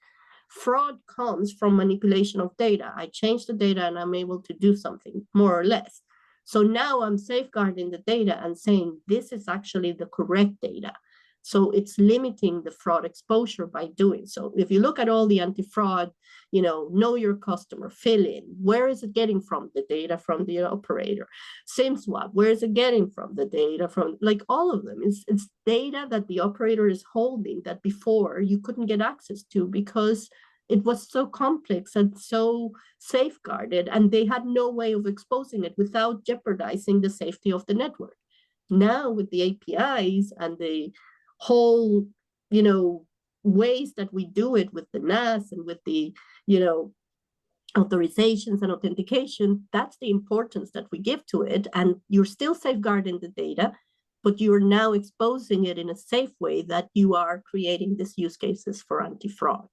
Fraud comes from manipulation of data. I change the data and I'm able to do something, more or less. So now I'm safeguarding the data and saying this is actually the correct data. So it's limiting the fraud exposure by doing so. If you look at all the anti-fraud, know your customer, fill in. Where is it getting from? The data from the operator. SIM swap, where is it getting from? The data from, like, all of them. It's data that the operator is holding that before you couldn't get access to because it was so complex and so safeguarded, and they had no way of exposing it without jeopardizing the safety of the network. Now with the APIs and the whole, ways that we do it with the NAS and with the, authorizations and authentication, that's the importance that we give to it. And you're still safeguarding the data, but you're now exposing it in a safe way that you are creating these use cases for anti-fraud.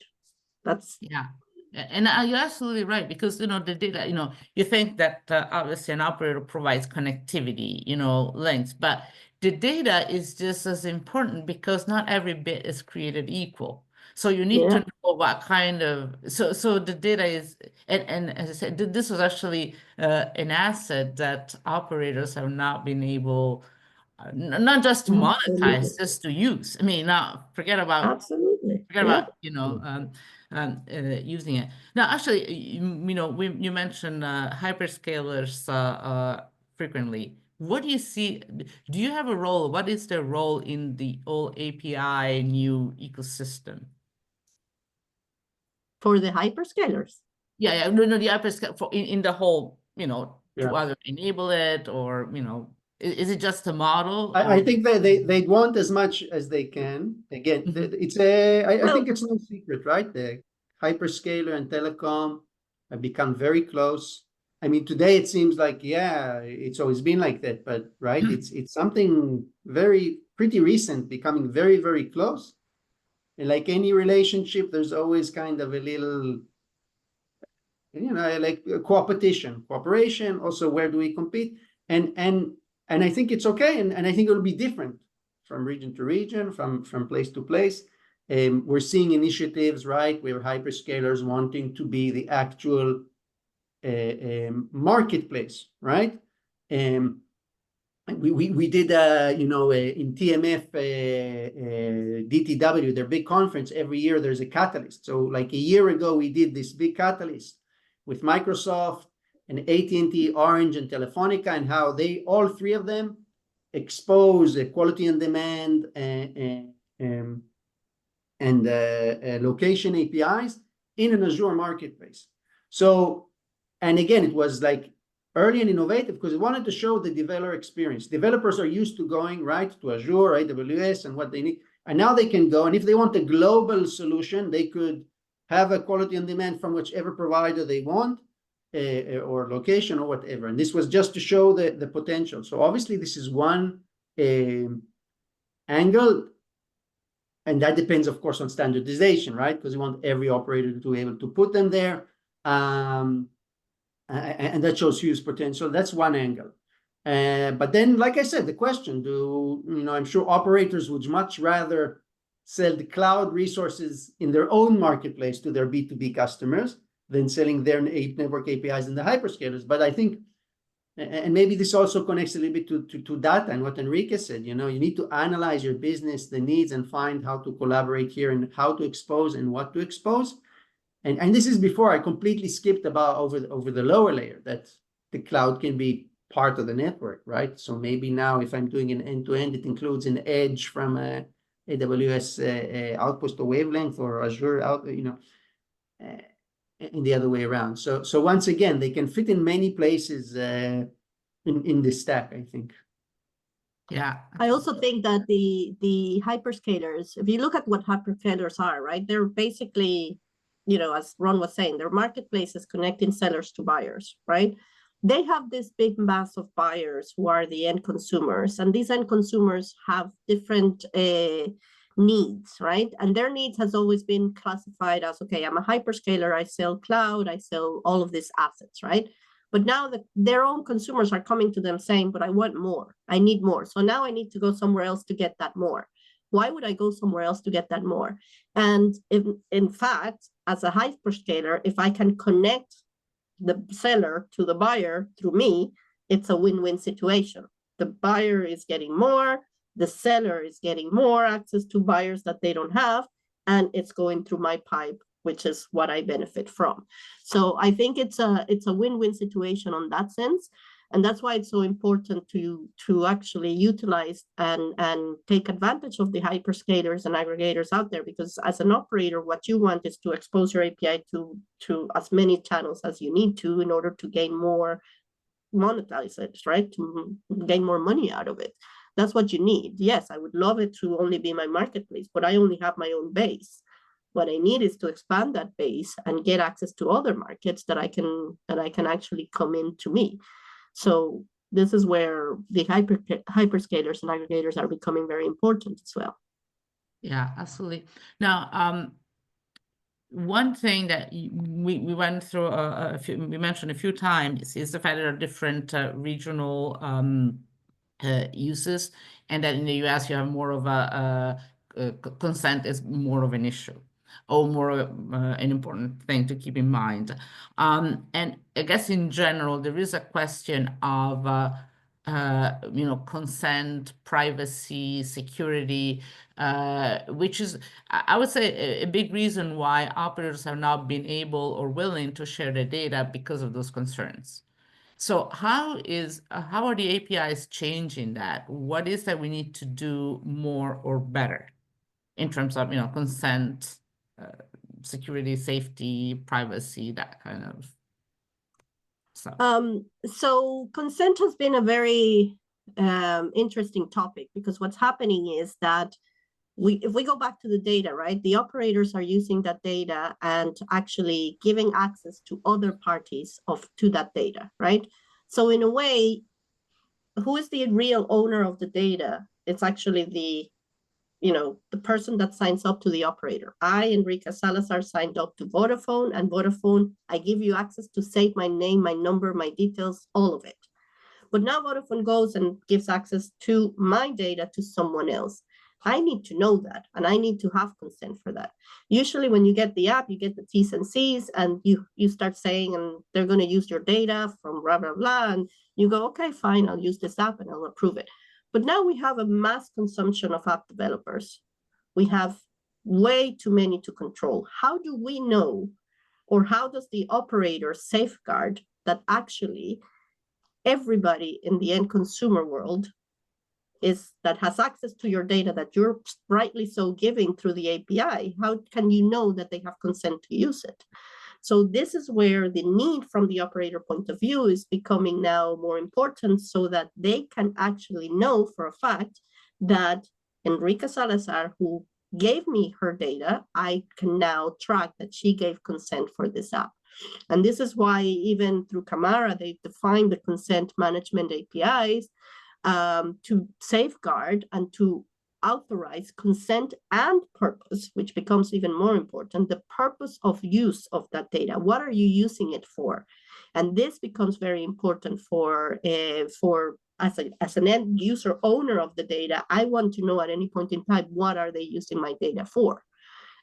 That's yeah. And you're absolutely right, because the data, you think that obviously an operator provides connectivity, links, but the data is just as important because not every bit is created equal. So you need to know what kind of so the data is, and as I said, this was actually an asset that operators have not been able not just to monetize, just to use. I mean, now forget about Absolutely. using it. Now, actually, you mentioned hyperscalers frequently. What do you see? Do you have a role? What is their role in the whole API new ecosystem? For the hyperscalers? Yeah, no, the hyperscaler for in the whole, Yeah. to either enable it or, is it just a model? I think that they'd want as much as they can. Again, it's I think it's no secret, right? The hyperscaler and telecom have become very close. I mean, today it seems like, yeah, it's always been like that, but right, it's something pretty recent, becoming very, very close. And like any relationship, there's always kind of a little, like cooperation. Also, where do we compete? And I think it's okay, and I think it'll be different from region to region, from place to place. We're seeing initiatives, right, where hyperscalers wanting to be the actual marketplace, right? We did, in TMF, DTW, their big conference, every year there's a catalyst. So like a year ago, we did this big catalyst with Microsoft and AT&T, Orange, and Telefonica, and how they, all three of them, expose quality on demand and location APIs in an Azure marketplace. So, and again, it was like early and innovative because it wanted to show the developer experience. Developers are used to going right to Azure, AWS, and what they need. And now they can go, and if they want a global solution, they could have a quality on demand from whichever provider they want, or location or whatever. And this was just to show the potential. So obviously this is one angle, and that depends, of course, on standardization, right? Because you want every operator to be able to put them there. And that shows huge potential. That's one angle. But then, like I said, the question, I'm sure operators would much rather sell the cloud resources in their own marketplace to their B2B customers than selling their network APIs in the hyperscalers. But I think, and maybe this also connects a little bit to data and what Enrique said, you need to analyze your business, the needs, and find how to collaborate here and how to expose and what to expose. And this is before I completely skipped about over the lower layer, that the cloud can be part of the network, right? So maybe now if I'm doing an end-to-end, it includes an edge from AWS Outpost or Wavelength or Azure out, in the other way around. So once again, they can fit in many places in the stack, I think. Yeah. I also think that the hyperscalers, if you look at what hyperscalers are, right, they're basically, as Ron was saying, they're marketplaces connecting sellers to buyers, right? They have this big mass of buyers who are the end consumers, and these end consumers have different needs, right? And their needs has always been classified as, okay, I'm a hyperscaler, I sell cloud, I sell all of these assets, right? But now their own consumers are coming to them saying, but I want more, I need more. So now I need to go somewhere else to get that more. Why would I go somewhere else to get that more? And in fact, as a hyperscaler, if I can connect the seller to the buyer through me, it's a win-win situation. The buyer is getting more, the seller is getting more access to buyers that they don't have, and it's going through my pipe, which is what I benefit from. So I think it's a win-win situation on that sense. And that's why it's so important to actually utilize and take advantage of the hyperscalers and aggregators out there, because as an operator, what you want is to expose your API to as many channels as you need to in order to gain more monetizers, right? To gain more money out of it. That's what you need. Yes, I would love it to only be my marketplace, but I only have my own base. What I need is to expand that base and get access to other markets that I can actually come into me. So this is where the hyperscalers and aggregators are becoming very important as well. Yeah, absolutely. Now, one thing that we went through we mentioned a few times is the fact there are different regional uses, and that in the US you have more of consent is more of an issue, or more of an important thing to keep in mind. And I guess in general there is a question of consent, privacy, security, which is, I would say, a big reason why operators have not been able or willing to share their data because of those concerns. So how are the APIs changing that? What is that we need to do more or better in terms of, consent, security, safety, privacy, that kind of stuff? So consent has been a very interesting topic, because what's happening is that if we go back to the data, right, the operators are using that data and actually giving access to other parties to that data, right? So in a way, who is the real owner of the data? It's actually the person that signs up to the operator. I, Enri-k Salazar, signed up to Vodafone, and Vodafone, I give you access to save my name, my number, my details, all of it. But now Vodafone goes and gives access to my data to someone else. I need to know that, and I need to have consent for that. Usually when you get the app, you get the T's and C's, and you start saying, and they're going to use your data from blah, blah, blah, and you go, okay, fine, I'll use this app and I'll approve it. But now we have a mass consumption of app developers. We have way too many to control. How do we know, or how does the operator safeguard that actually everybody in the end consumer world that has access to your data that you're rightly so giving through the API? How can you know that they have consent to use it? So this is where the need from the operator point of view is becoming now more important, so that they can actually know for a fact that Enri-k Salazar, who gave me her data, I can now track that she gave consent for this app. And this is why even through Camara, they defined the consent management APIs to safeguard and to authorize consent and purpose, which becomes even more important, the purpose of use of that data. What are you using it for? And this becomes very important for as an end user owner of the data. I want to know at any point in time, what are they using my data for?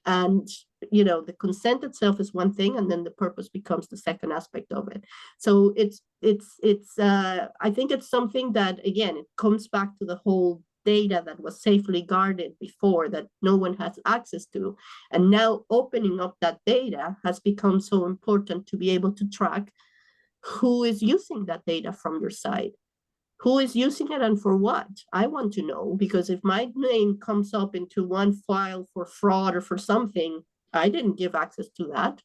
And the consent itself is one thing, and then the purpose becomes the second aspect of it. So I think it's something that, again, it comes back to the whole data that was safely guarded before, that no one has access to, and now opening up that data has become so important to be able to track who is using that data from your side. Who is using it and for what? I want to know, because if my name comes up into one file for fraud or for something, I didn't give access to that,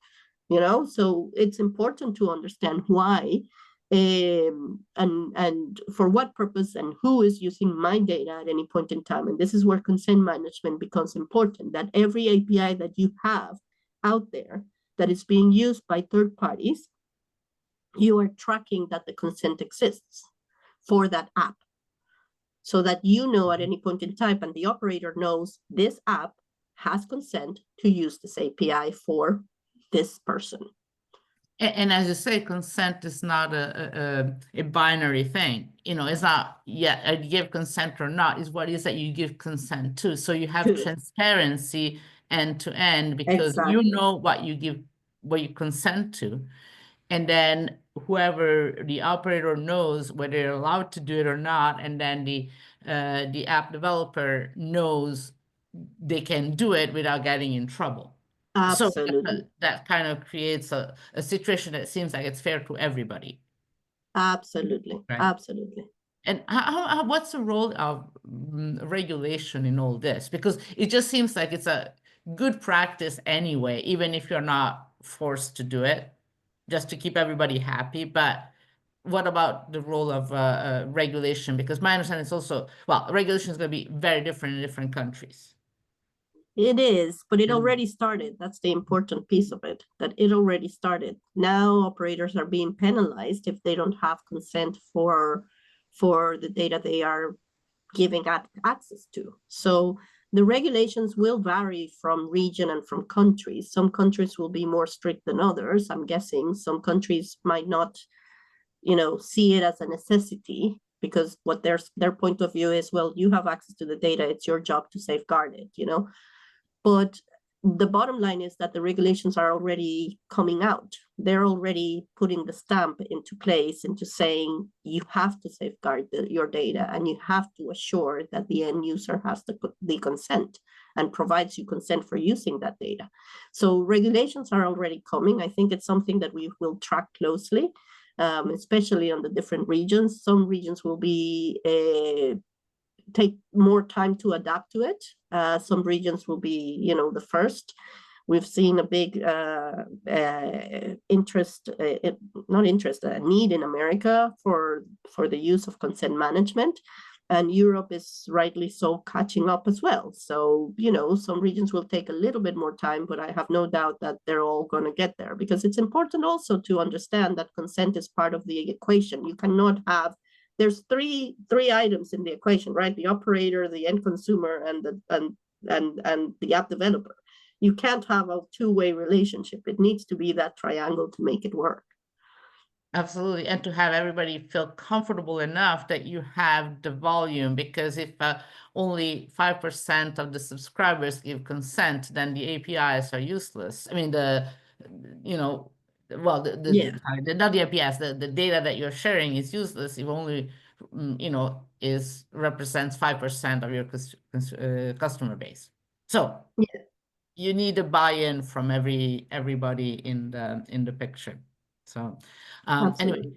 so it's important to understand why and for what purpose and who is using my data at any point in time. And this is where consent management becomes important, that every API that you have out there that is being used by third parties, you are tracking that the consent exists for that app, so that at any point in time, and the operator knows this app has consent to use this API for this person. And as you say, consent is not a binary thing. It's not, I give consent or not. It's what is that you give consent to. So you have transparency end to end, because you know what you consent to. And then whoever the operator knows whether they're allowed to do it or not, and then the app developer knows they can do it without getting in trouble. Absolutely. So that kind of creates a situation that seems like it's fair to everybody. Absolutely, right? Absolutely. And what's the role of regulation in all this? Because it just seems like it's a good practice anyway, even if you're not forced to do it, just to keep everybody happy. But what about the role of regulation? Because my understanding is also, regulation is going to be very different in different countries. It is, but it already started. That's the important piece of it, that it already started. Now operators are being penalized if they don't have consent for the data they are giving access to. So The regulations will vary from region and from countries. Some countries will be more strict than others. I'm guessing some countries might not, see it as a necessity, because what their point of view is, well, you have access to the data, it's your job to safeguard it, But the bottom line is that the regulations are already coming out. They're already putting the stamp into place, into saying you have to safeguard your data, and you have to assure that the end user has the consent and provides you consent for using that data. So regulations are already coming. I think it's something that we will track closely, especially on the different regions. Some regions will be take more time to adapt to it. Some regions will be, the first. We've seen a big need in America for the use of consent management. And Europe is rightly so catching up as well. So, some regions will take a little bit more time, but I have no doubt that they're all going to get there, because it's important also to understand that consent is part of the equation. You cannot have, there's three items in the equation, right? The operator, the end consumer, and the app developer. You can't have a two-way relationship. It needs to be that triangle to make it work. Absolutely, and to have everybody feel comfortable enough that you have the volume, because if only 5% of the subscribers give consent, then the APIs are useless. I mean, not the APIs, the data that you're sharing is useless if only, represents 5% of your customer base. So you need a buy-in from everybody in the picture. So anyway,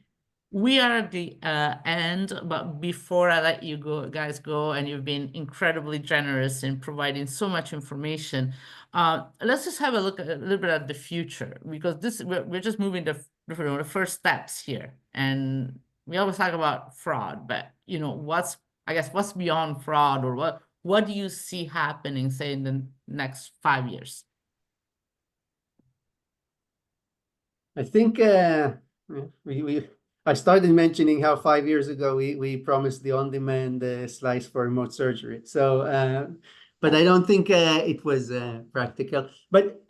we are at the end, but before I let you guys go, and you've been incredibly generous in providing so much information, let's just have a look a little bit at the future, because we're just moving the first steps here, and we always talk about fraud, but what's beyond fraud, or what do you see happening, say, in the next 5 years? I think I started mentioning how 5 years ago we promised the on-demand slice for remote surgery. So, but I don't think it was practical. But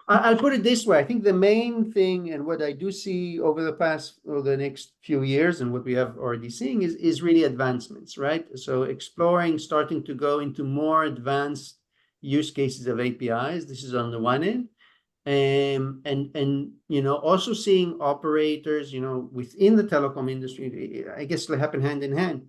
I'll put it this way. I think the main thing, and what I do see over the next few years, and what we have already seen, is really advancements, right? So exploring, starting to go into more advanced use cases of APIs. This is on the one end. And also seeing operators, within the telecom industry, I guess they happen hand in hand,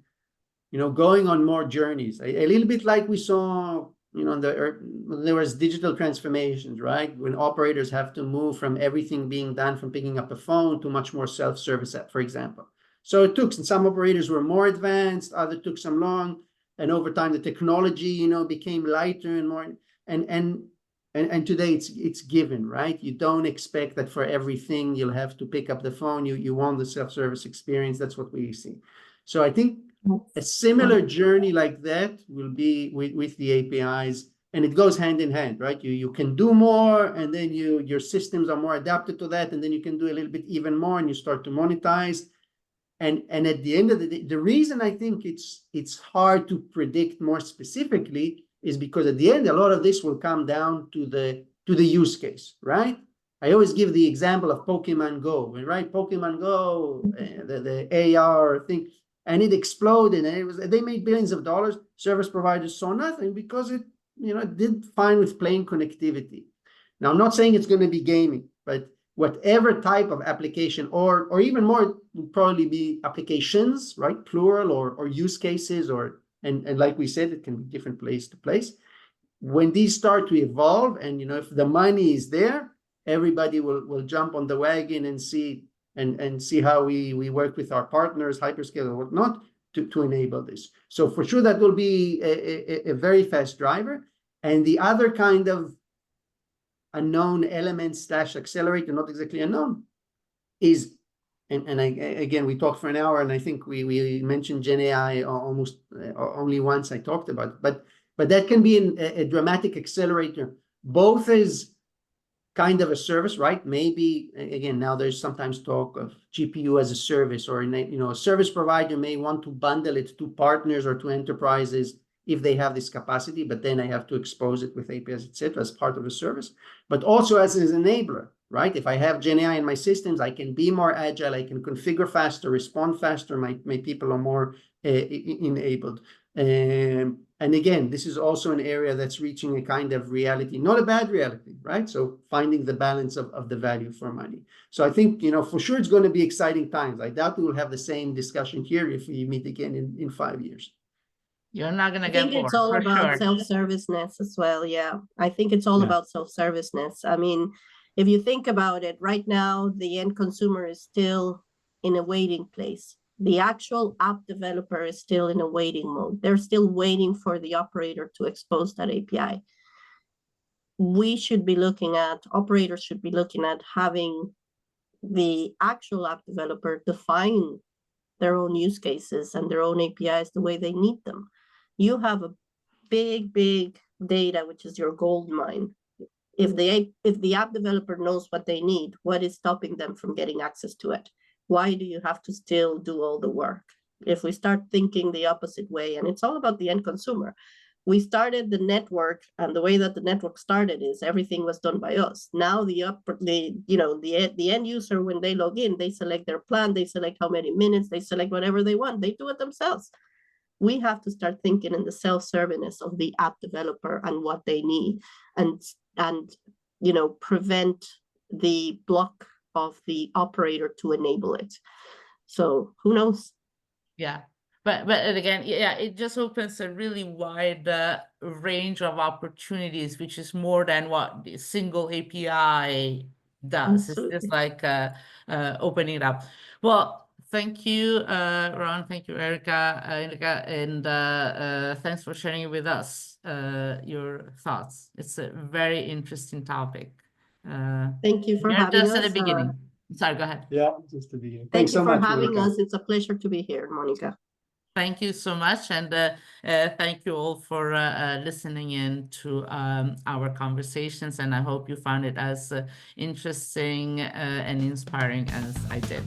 going on more journeys, a little bit like we saw, there was digital transformations, right? When operators have to move from everything being done from picking up a phone to much more self-service app, for example. So it took, and some operators were more advanced, others took some long, and over time the technology, became lighter and more, and today it's given, right? You don't expect that for everything you'll have to pick up the phone. You want the self-service experience. That's what we see. So I think a similar journey like that will be with the APIs, and it goes hand in hand, right? You can do more, and then your systems are more adapted to that, and then you can do a little bit even more, and you start to monetize. And at the end of the day, the reason I think it's hard to predict more specifically is because at the end, a lot of this will come down to the use case, right? I always give the example of Pokemon Go, right? Pokemon Go, the AR thing, and it exploded, and they made billions of dollars. Service providers saw nothing because it did fine with plain connectivity. Now, I'm not saying it's going to be gaming, but whatever type of application, or even more, would probably be applications, right? Plural, or use cases, and like we said, it can be different place to place. When these start to evolve, and if the money is there, everybody will jump on the wagon and see how we work with our partners, hyperscale or whatnot, to enable this. So for sure, that will be a very fast driver. And the other kind of unknown element / accelerator, not exactly unknown, is, and again, we talked for an hour, and I think we mentioned Gen AI almost only once I talked about it, but that can be a dramatic accelerator, both as kind of a service, right? Maybe, again, now there's sometimes talk of GPU as a service, or a service provider may want to bundle it to partners or to enterprises if they have this capacity, but then I have to expose it with APIs, etc., as part of a service, but also as an enabler, right? If I have GenAI in my systems, I can be more agile, I can configure faster, respond faster, my people are more enabled. And again, this is also an area that's reaching a kind of reality, not a bad reality, right? So finding the balance of the value for money. So I think, for sure it's going to be exciting times. I doubt we will have the same discussion here if we meet again in 5 years. You're not going to I get think bored, it's all for about sure. self-serviceness as well. Yeah, I think it's all about self-serviceness. I mean, if you think about it, right now, the end consumer is still in a waiting place. The actual app developer is still in a waiting mode. They're still waiting for the operator to expose that API. Operators should be looking at having the actual app developer define their own use cases and their own APIs the way they need them. You have a big data, which is your gold mine. If the app developer knows what they need, what is stopping them from getting access to it? Why do you have to still do all the work? If we start thinking the opposite way, and it's all about the end consumer. We started the network, and the way that the network started is everything was done by us. Now the end user, when they log in, they select their plan, they select how many minutes, they select whatever they want, they do it themselves. We have to start thinking in the self-serviceness of the app developer and what they need, and prevent the block of the operator to enable it. So who knows? Yeah. But again, yeah, it just opens a really wide range of opportunities, which is more than what the single API does. Absolutely. It's just like opening it up. Well, thank you, Ron. Thank you, Erica, and thanks for sharing with us your thoughts. It's a very interesting topic. Thank you for You're having just us. at the beginning. Sorry, go ahead. Yeah, just the beginning. Thank Thanks you so for much, having Monica. us. It's a pleasure to be here, Monica. Thank you so much, and thank you all for listening in to our conversations, and I hope you found it as interesting and inspiring as I did.